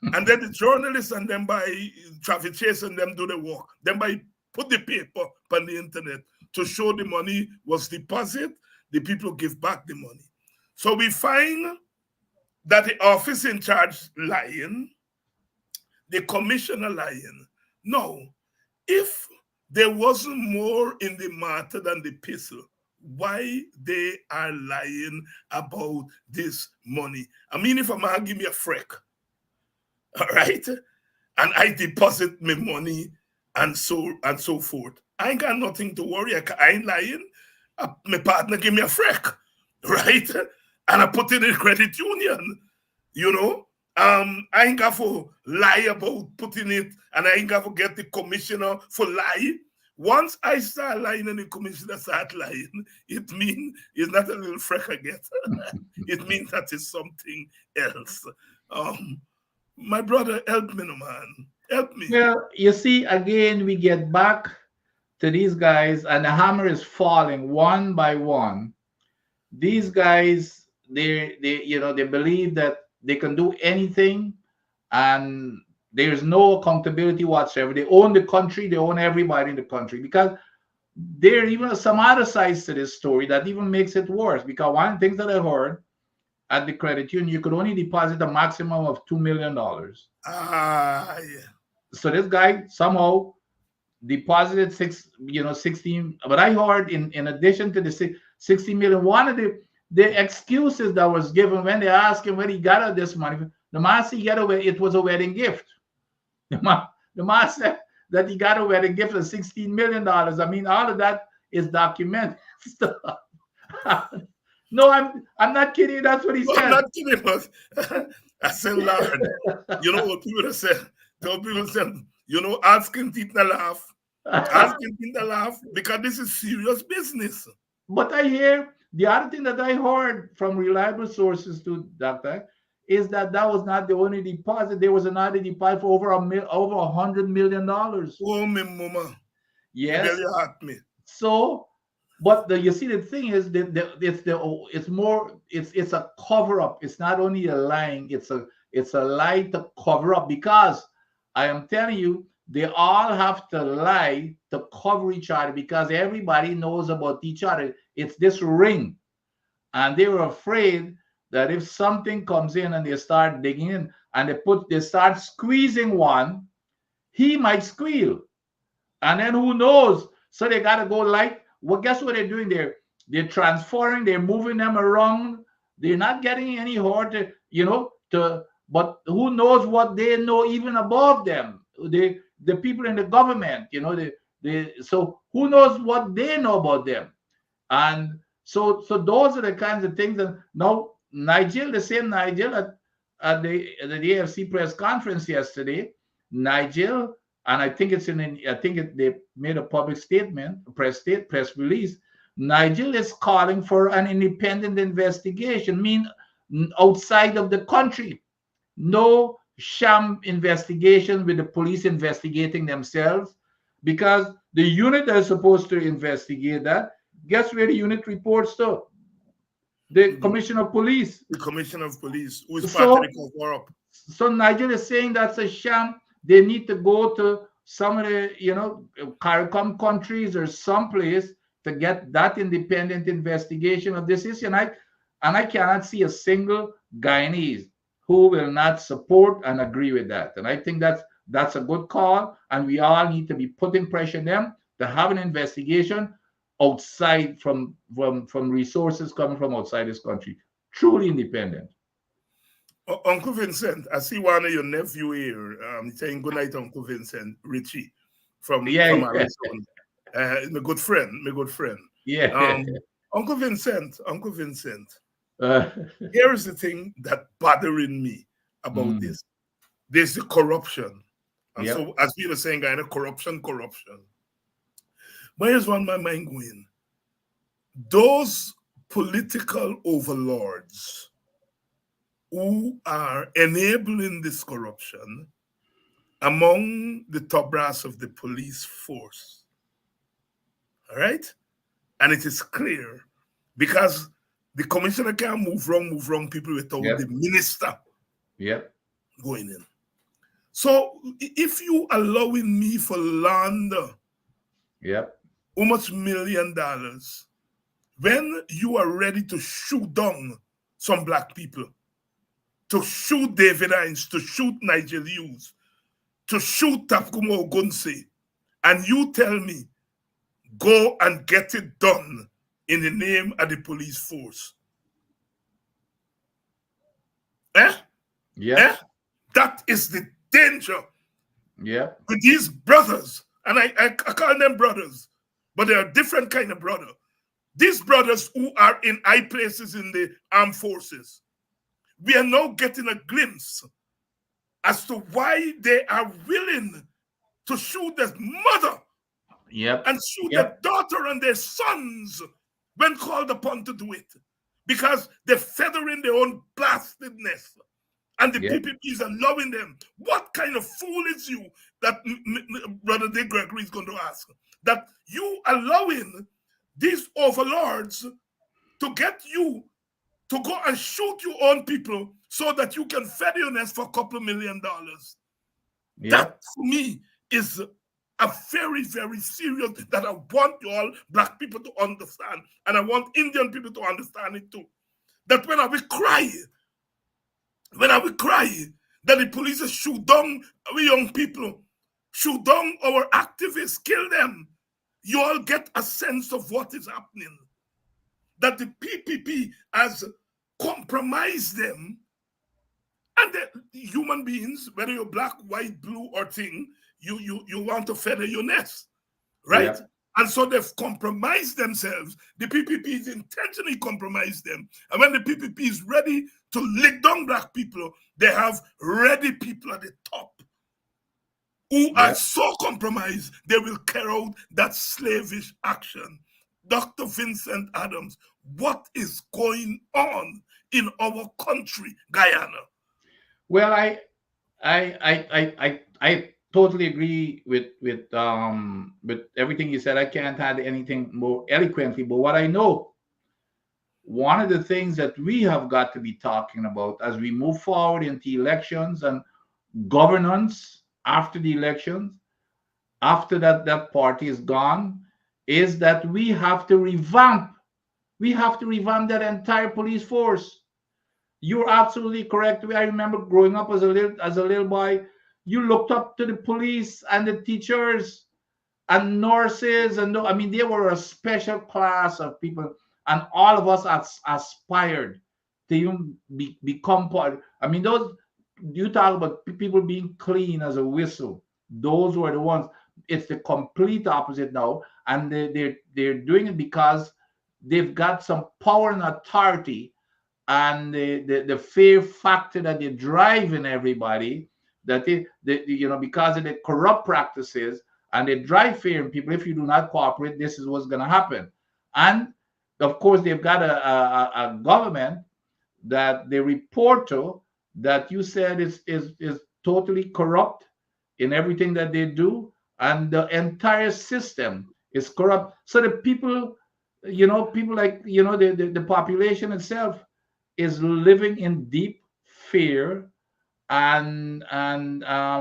And then the journalists and them by traffic chase and them do the work. Then by put the paper on the internet to show the money was deposited, the people give back the money. So we find that the office in charge lying, the commissioner lying. No, if there wasn't more in the matter than the pistol, why they are lying about this money? I mean, if a man give me a freck, all right, and I deposit my money and so forth, I ain't got nothing to worry. I ain't lying. My partner give me a freck, right, and I put it in credit union. You know, I ain't got to lie about putting it, and I ain't got to get the commissioner for lie. Once I start lying and the commissioner start lying, it means it's not a little freck I get. It means that it's something else. My brother, help me, no man. Help me. Well, you see, again, we get back to these guys, and the hammer is falling one by one. These guys, they believe that they can do anything, and there's no accountability whatsoever. They own the country, they own everybody in the country, because there are even some other sides to this story that even makes it worse. Because one of the things that I heard at the credit union, you could only deposit a maximum of $2 million. Yeah. So this guy somehow deposited 16. But I heard in addition to the 60 million, one of the excuses that was given when they asked him where he got all this money, the man said it was a wedding gift. The man said that he got a wedding gift of $16 million. I mean, all of that is documented. No, I'm not kidding. That's what he said. I'm not kidding, but I said, Lord, you know what people have said? People said, you know, asking people to laugh. Asking people to laugh, because this is serious business. But I hear the other thing that I heard from reliable sources too, Doctor, is that was not the only deposit. There was another deposit for over $100 million. Oh, me mama. Yes. Really hurt me. So, but you see, the thing is that it's a cover up. It's not only a lying. It's a lie to cover up, because I am telling you, they all have to lie to cover each other, because everybody knows about each other. It's this ring, and they were afraid that if something comes in and they start digging in and they start squeezing one, he might squeal, and then who knows? So they gotta go like, well, guess what they're doing there? They're transferring, they're moving them around. They're not getting any hurt, but who knows what they know even above them? The people in the government, so who knows what they know about them? And so those are the kinds of things. And now Nigel, the same Nigel at the AFC press conference yesterday, Nigel, and I think they made a public statement, press release. Nigel is calling for an independent investigation, outside of the country. No sham investigation with the police investigating themselves, because the unit that is supposed to investigate that, guess where the unit reports to? The The, commissioner of police. the commissioner of police, who is part of So the cover up. so Nigel is saying that's a sham. They need to go to some of the, CARICOM countries or someplace to get that independent investigation of this issue. And I cannot see a single Guyanese who will not support and agree with that. And I think that's a good call. And we all need to be putting pressure on them to have an investigation outside from resources coming from outside this country. Truly independent. Uncle Vincent, I see one of your nephew here saying good night, Uncle Vincent, Richie from Yeah, Arizona. My good friend, my good friend. yeah. Um, Uncle Vincent, Uh, here is the thing that bothering me about mm, this. There's the corruption. And yep, so, as we were saying, kind of corruption. But here's one my mind going. Those political overlords who are enabling this corruption among the top brass of the police force. All right? And it is clear because the commissioner can't move wrong people without yep, the minister yep, going in. So if you allowing me for launder yep, how much $1 million when you are ready to shoot down some black people, to shoot David Hines, to shoot Nigel Hughes, to shoot Takumo Ogunse, and you tell me, go and get it done in the name of the police force. Eh? Eh? yep, That is the danger yep, with these brothers. And I call them brothers, but they are different kind of brother. These brothers who are in high places in the armed forces, we are now getting a glimpse as to why they are willing to shoot their mother yep, and shoot their yep, daughter and their sons when called upon to do it. Because they're feathering their own bastardness. And the yep, PPP is allowing them. What kind of fool is you that Brother Dick Gregory is going to ask? That you allowing these overlords to get you to go and shoot your own people so that you can fed your nest for a couple of $1 million. That, yep, for me, is a very, very serious that I want you all black people to understand. And I want Indian people to understand it too. That when I will cry that the police shoot down our young people, shoot down our activists, kill them, you all get a sense of what is happening. That the PPP has compromised them, and the human beings, whether you're black, white, blue, or thing, you want to feather your nest, right? yep, And so they've compromised themselves. The PPP is intentionally compromised them. And when the PPP is ready to lick down black people, they have ready people at the top who are yep. so compromised, they will carry out that slavish action. Dr. Vincent Adams, what is going on in our country, Guyana? Well, I totally agree with everything you said. I can't add anything more eloquently, but what I know, one of the things that we have got to be talking about as we move forward into elections and governance after the elections, after that party is gone, is that we have to revamp that entire police force. You're absolutely correct. I remember growing up as a little boy, you looked up to the police and the teachers and nurses, and I mean they were a special class of people, and all of us aspired to even become part. I mean, those, you talk about people being clean as a whistle. Those were the ones. It's the complete opposite now, and they're doing it because they've got some power and authority, and the fear factor that they're driving everybody, that because of the corrupt practices, and they drive fear in people. If you do not cooperate, this is what's going to happen. And of course they've got a government that they report to, that you said is totally corrupt in everything that they do, and the entire system is corrupt. So the people, people like the population itself is living in deep fear, and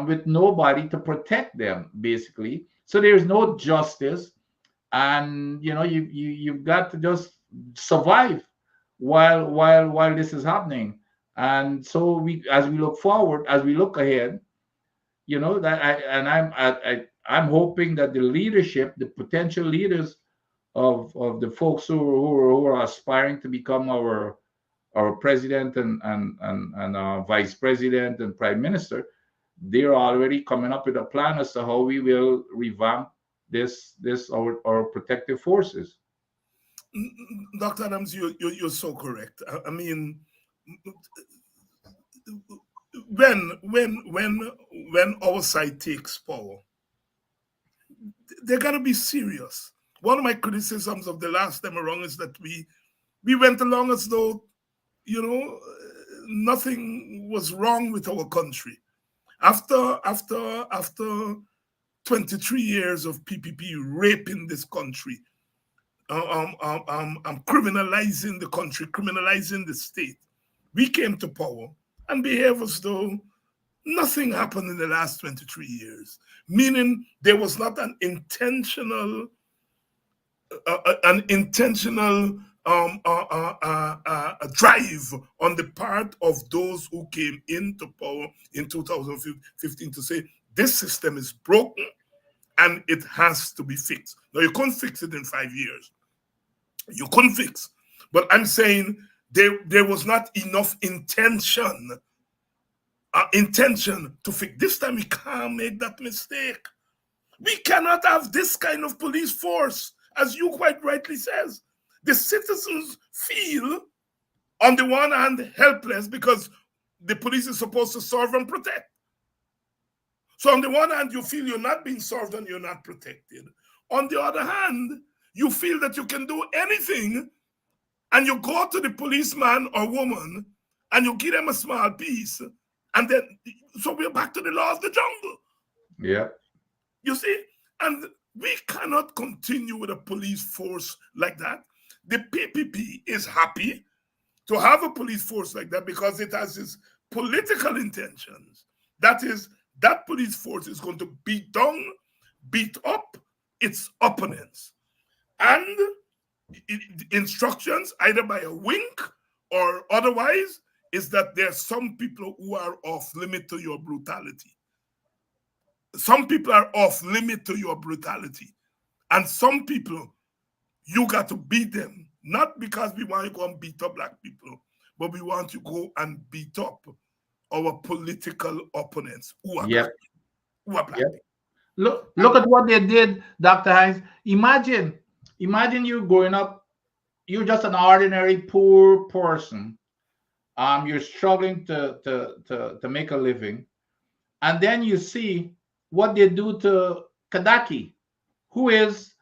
with nobody to protect them, basically. So there's no justice, and you've got to just survive while this is happening. And so as we look forward, as we look ahead, that I'm hoping that the leadership, the potential leaders of the folks who are aspiring to become our president and vice president and prime minister, they're already coming up with a plan as to how we will revamp our protective forces. Dr. Adams, you're so correct. I mean, when our side takes power, they gotta be serious. One of my criticisms of the last time around is that we went along as though, nothing was wrong with our country. After 23 years of PPP raping this country, criminalizing the country, criminalizing the state, we came to power and behave as though nothing happened in the last 23 years, meaning there was not an intentional drive on the part of those who came into power in 2015 to say this system is broken and it has to be fixed. Now, you couldn't fix it in 5 years. You couldn't fix. But I'm saying there was not enough intention to fix. This time we can't make that mistake. We cannot have this kind of police force, as you quite rightly says. The citizens feel, on the one hand, helpless because the police is supposed to serve and protect. So on the one hand, you feel you're not being served and you're not protected. On the other hand, you feel that you can do anything, and you go to the policeman or woman and you give them a small piece, and then, so we're back to the law of the jungle. Yeah. You see? And we cannot continue with a police force like that. The PPP is happy to have a police force like that because it has its political intentions. That is, that police force is going to beat down, beat up its opponents. And instructions, either by a wink or otherwise, is that there are some people who are off limit to your brutality. Some people are off limit to your brutality. And some people, you got to beat them. Not because we want you to go and beat up black people, but we want you to go and beat up our political opponents who are Yep. black. Who are black. Yep. Look at what they did, Dr. Hines. Imagine you growing up, you're just an ordinary poor person. You're struggling to make a living. And then you see what they do to Kadaki, who's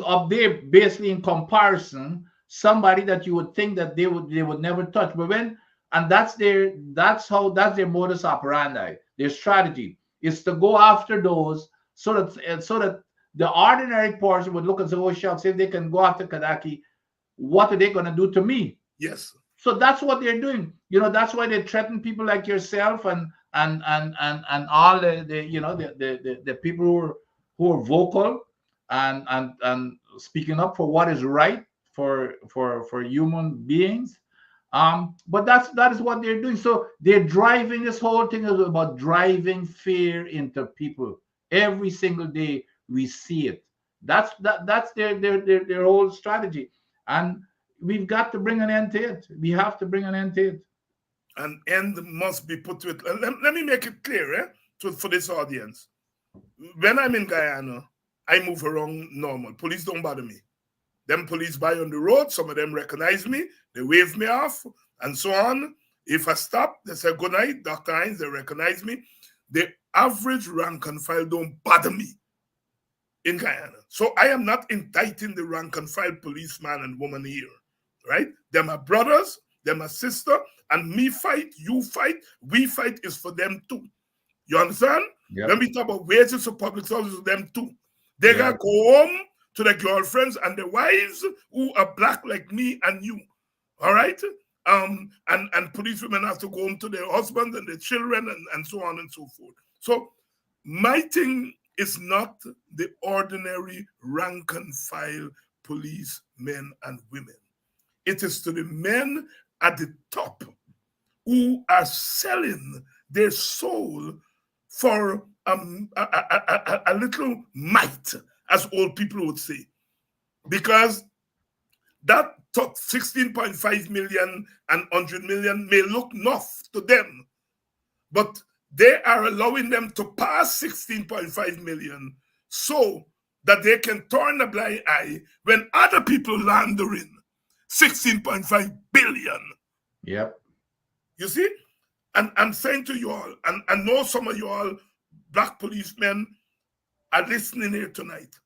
up there basically in comparison, somebody that you would think that they would never touch. But that's their modus operandi. Their strategy is to go after those so that the ordinary person would look and say, oh shucks, if they can go after Kadaki, what are they going to do to me? Yes. So that's what they're doing. That's why they threaten people like yourself and all the people who are vocal and speaking up for what is right for human beings. But that is what they're doing. So they're driving this whole thing is about driving fear into people. Every single day we see it. That's their whole strategy. And we've got to bring an end to it. We have to bring an end to it. An end must be put to it. Let me make it clear for this audience. When I'm in Guyana, I move around normal. Police don't bother me. Them police by on the road, some of them recognize me, they wave me off, and so on. If I stop, they say, good night, Dr. Hines, they recognize me. The average rank and file don't bother me in Guyana. So I am not indicting the rank and file policeman and woman here, right? They're my brothers, they're my sister, And me fight, you fight, we fight is for them too. You understand? Yep. When we talk about wages for public service, for them too. They Yeah. gotta go home to their girlfriends and their wives who are black like me and you. All right? And police women have to go home to their husbands and their children and so on and so forth. So my thing is not the ordinary rank and file police men and women. It is to the men at the top who are selling their soul for a little mite, as old people would say. Because that 16.5 million and 100 million may look enough to them, but they are allowing them to pass 16.5 million so that they can turn a blind eye when other people laundering 16.5 billion. Yep. You see? And I'm saying to you all, and I know some of you all black policemen are listening here tonight.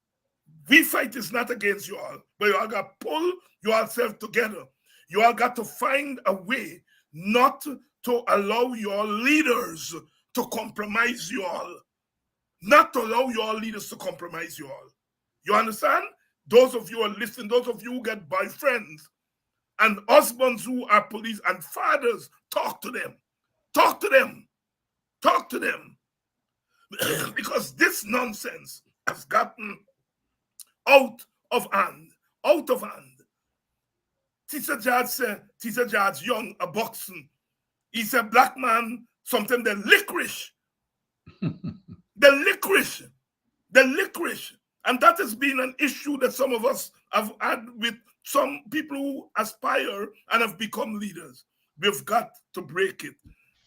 We fight is not against you all, but you all got to pull yourself together. You all got to find a way not to allow your leaders to compromise you all. Not to allow your leaders to compromise you all. You understand? Those of you who are listening, those of you who get boyfriends and husbands who are police and fathers, talk to them. Talk to them. Talk to them. Because this nonsense has gotten out of hand. Out of hand. Teacher George said, Teacher George Young, a boxing, he said, black man, sometimes the licorice. The licorice. And that has been an issue that some of us have had with some people who aspire and have become leaders. We've got to break it.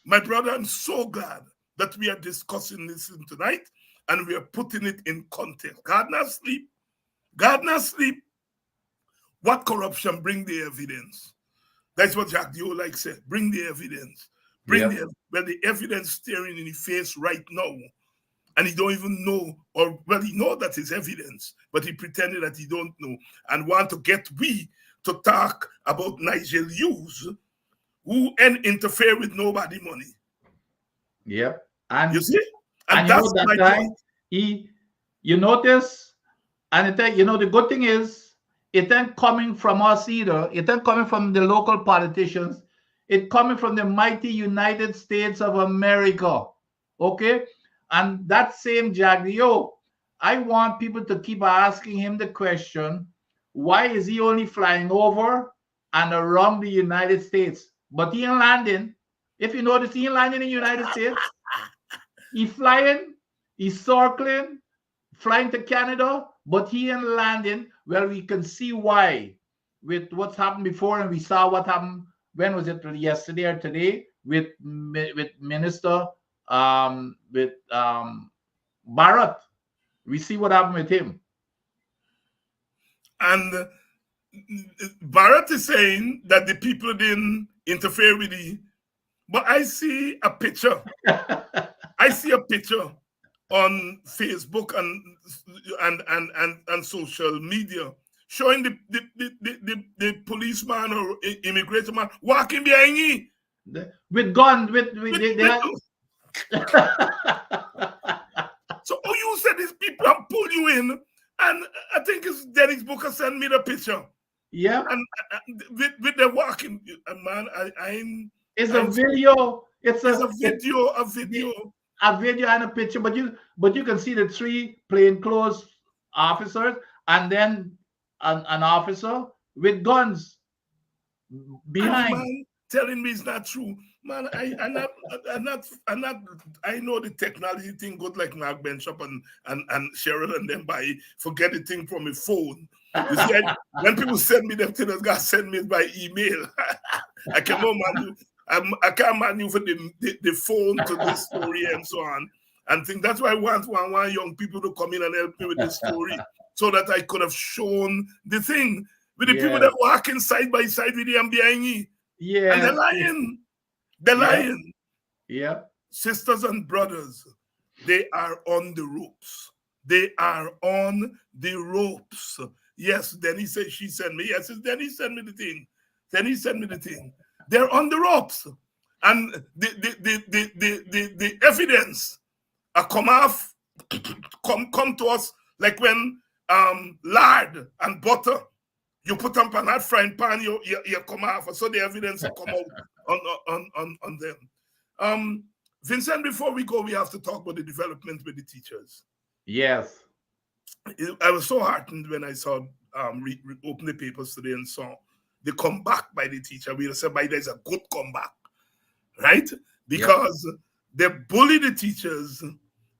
My brother, I'm so glad that we are discussing this tonight and we are putting it in context. God not sleep. God not sleep. What corruption? Bring the evidence. That's what Jack Dio like said. Bring the evidence. The evidence staring in his face right now. And he don't even know, or well, he know that it's evidence, but he pretended that he don't know and want to get we to talk about Nigel Hughes, who ain't interfere with nobody money. Yep. And you see? And that's that my time, point. you notice, and the good thing is, it ain't coming from us either. It ain't coming from the local politicians. It coming from the mighty United States of America. Okay? And that same Jagdio, I want people to keep asking him the question, why is he only flying over and around the United States? But he ain't landing. If you notice, he ain't landing in the United States. He's flying, he's circling, flying to Canada, but he ain't landing. Well, we can see why with what's happened before, and we saw what happened. When was it? Yesterday or today with Minister Barrett. We see what happened with him. And Barrett is saying that the people didn't interfere with him. But I see a picture. I see a picture on Facebook and social media showing the policeman or immigration man walking behind him with guns. So you said these people have pulled you in, and I think it's Dennis Booker sent me the picture. Yeah, and with the walking man, it's a video. It's a video and a picture, but you can see the 3 plainclothes officers and then an officer with guns behind. Man, telling me it's not true, man. I'm not. I know the technology thing good like Mark Benchop and Cheryl and them by forget the thing from my phone. You see, when people send me them things, God send me it by email. I cannot man. I can't maneuver the phone to this story and so on. And think that's why I want one young people to come in and help me with this story so that I could have shown the thing with the people that walking side by side with them behind me. Yeah. And the lion. Yeah. Sisters and brothers, they are on the ropes. They are on the ropes. Yes, then he said, she sent me. Yes, then he sent me the thing. they're on the ropes. And the evidence come off, come to us like when lard and butter, you put them on that frying pan, you come off. So the evidence will come out on them. Vincent, before we go, we have to talk about the development with the teachers. Yes. I was so heartened when I saw open the papers today and saw the comeback by the teacher. We said, by there's a good comeback, right? Because they bully the teachers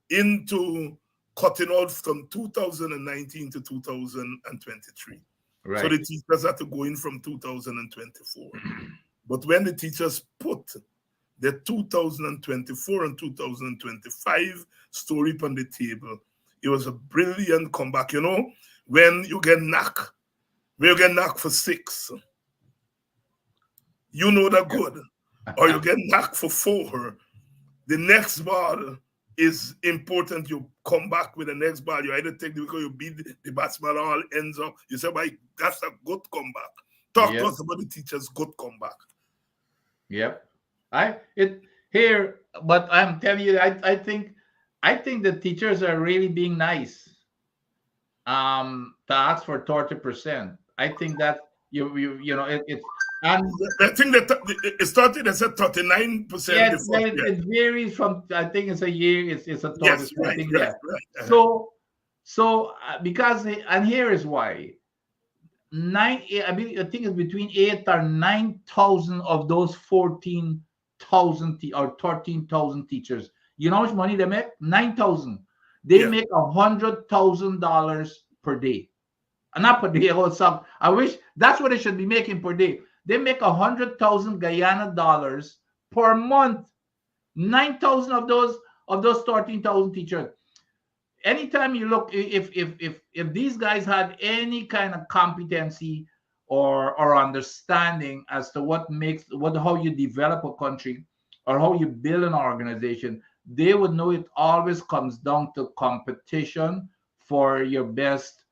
into cutting out from 2019 to 2023. Right. So the teachers had to go in from 2024. But when the teachers put the 2024 and 2025 story on the table, it was a brilliant comeback. You know, when you get knocked for 6, you know they're good. Or you get knocked for 4, the next ball is important. You come back with the next ball. You either take because you beat the batsman, all ends up. You say, "Why, that's a good comeback." Talk to us about the teachers' good comeback. Yep. But I'm telling you, I think the teachers are really being nice. To ask for 30%. I think that you know it's and I think that it started as a 39%. yes, it varies from, I think it's a year, it's a 30%. Yes, right. So because, and here is why. I think it's between 8 or 9,000 of those 14,000 or 13,000 teachers. You know how much money they make? 9,000. They make $100,000 per day. And not per day. I wish that's what they should be making per day. They make 100,000 Guyana dollars per month. 9,000 of those 13,000 teachers. Anytime you look, if these guys had any kind of competency or understanding as to how you develop a country or how you build an organization, they would know it always comes down to competition for your best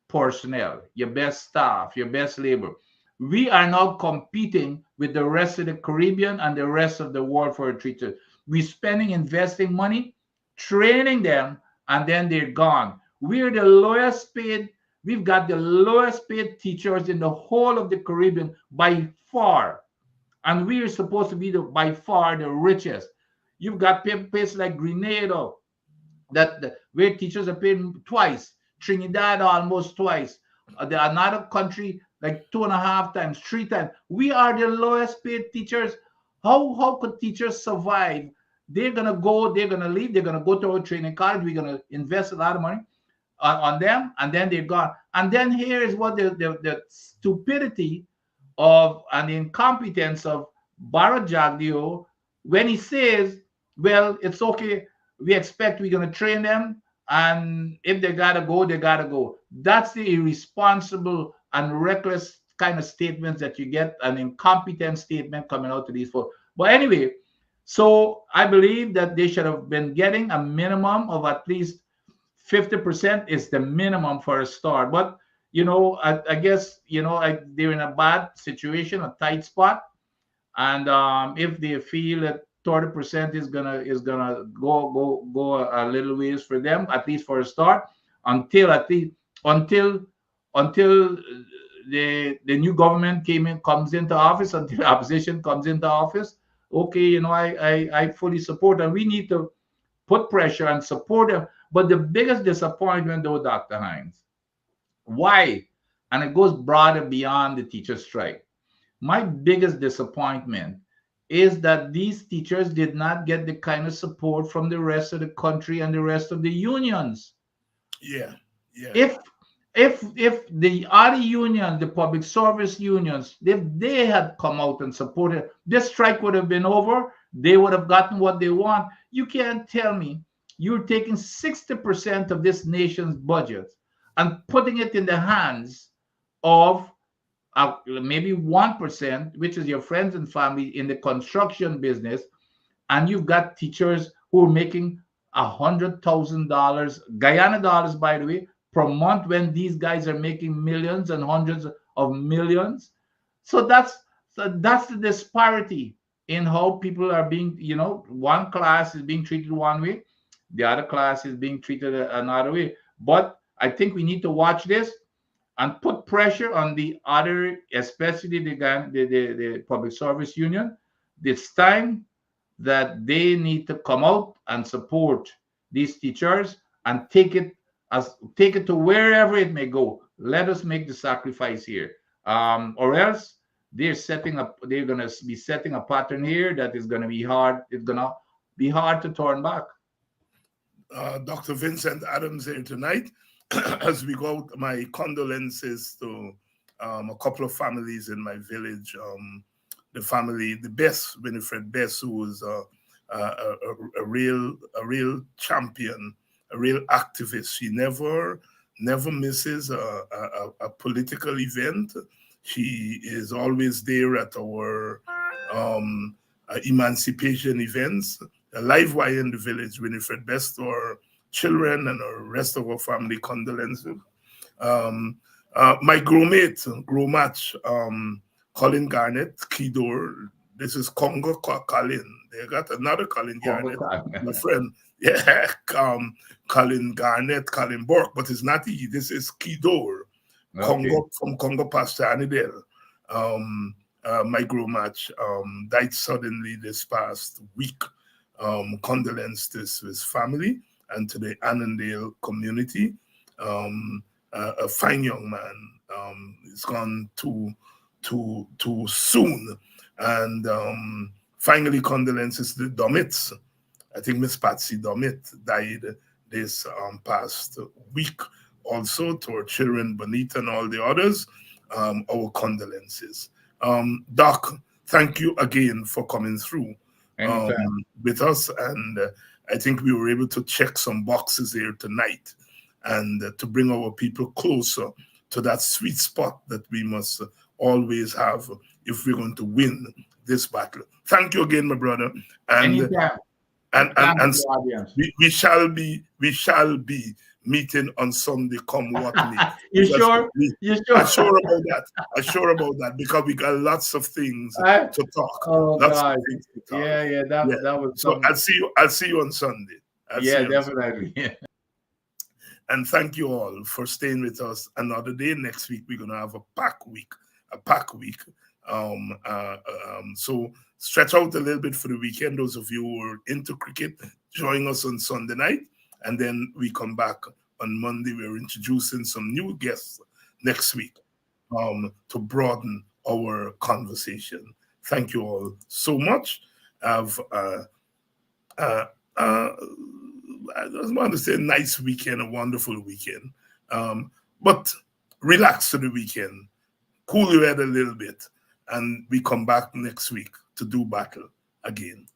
personnel, your best staff, your best labor. We are now competing with the rest of the Caribbean and the rest of the world for a teacher. We're investing money, training them, and then they're gone. We're the lowest paid. We've got the lowest paid teachers in the whole of the Caribbean by far. And we are supposed to be by far the richest. You've got places like Grenada, where teachers are paid twice. Trinidad almost twice. Another country like 2.5 times, 3 times. We are the lowest paid teachers. How could teachers survive? They're gonna leave, they're gonna go to a training college, we're gonna invest a lot of money on them, and then they're gone. And then here is what the stupidity of and the incompetence of Bharat Jagdeo, when he says, well, it's okay, we're gonna train them, and if they gotta go, they gotta go. That's the irresponsible and reckless kind of statements that you get, an incompetent statement coming out to these folks. But anyway, so I believe that they should have been getting a minimum of at least 50% is the minimum for a start. But I guess they're in a bad situation, a tight spot, and if they feel that 30% is gonna go a little ways for them, at least for a start, until the new government comes into office, until the opposition comes into office. Okay, I fully support, and we need to put pressure and support them. But the biggest disappointment, though, Dr. Hines, why? And it goes broader beyond the teacher strike. My biggest disappointment is that these teachers did not get the kind of support from the rest of the country and the rest of the unions. Yeah. If the other unions, the public service unions, if they had come out and supported, this strike would have been over. They would have gotten what they want. You can't tell me you're taking 60% of this nation's budget and putting it in the hands of maybe 1%, which is your friends and family in the construction business, and you've got teachers who are making $100,000 Guyana dollars, by the way, per month, when these guys are making millions and hundreds of millions. So So that's the disparity in how people are being, one class is being treated one way, the other class is being treated another way. But I think we need to watch this and put pressure on the other, especially the public service union. It's time that they need to come out and support these teachers and take it to wherever it may go. Let us make the sacrifice here, or else they're going to be setting a pattern here that is going to be hard. It's going to be hard to turn back. Dr. Vincent Adams here tonight. As we go out, my condolences to a couple of families in my village. The family, the Best, Winifred Best, who was a real champion, a real activist. She never misses a political event. She is always there at our emancipation events. A live wire in the village, Winifred Best, our children and the rest of our family condolences. My grow match, Colin Garnett, Kidor. This is Congo Colin. They got another Colin Garnett, my friend. Yeah, Colin Garnett, Colin Burke, but it's not he. This is Kidor, okay. Congo from Congo Pastor Anidel. My grow match died suddenly this past week. Condolences to his family and to the Annandale community. A fine young man. He's gone too soon. And finally, condolences to the Domits. I think Miss Patsy Domit died this past week. Also to our children, Bonita and all the others, our condolences. Doc, thank you again for coming through with us. And I think we were able to check some boxes here tonight and to bring our people closer to that sweet spot that we must always have if we're going to win this battle. Thank you again, my brother. And we shall be meeting on Sunday, come what may. You sure? I'm sure about that. I'm sure about that because we got lots of things to talk. Oh God! Yeah, that was. So I'll see you on Sunday. Definitely. And thank you all for staying with us another day. Next week we're gonna have a pack week. So stretch out a little bit for the weekend. Those of you who are into cricket, join us on Sunday night. And then we come back on Monday. We're introducing some new guests next week to broaden our conversation. Thank you all so much. I just want to say a nice weekend, a wonderful weekend. But relax to the weekend. Cool your head a little bit. And we come back next week to do battle again.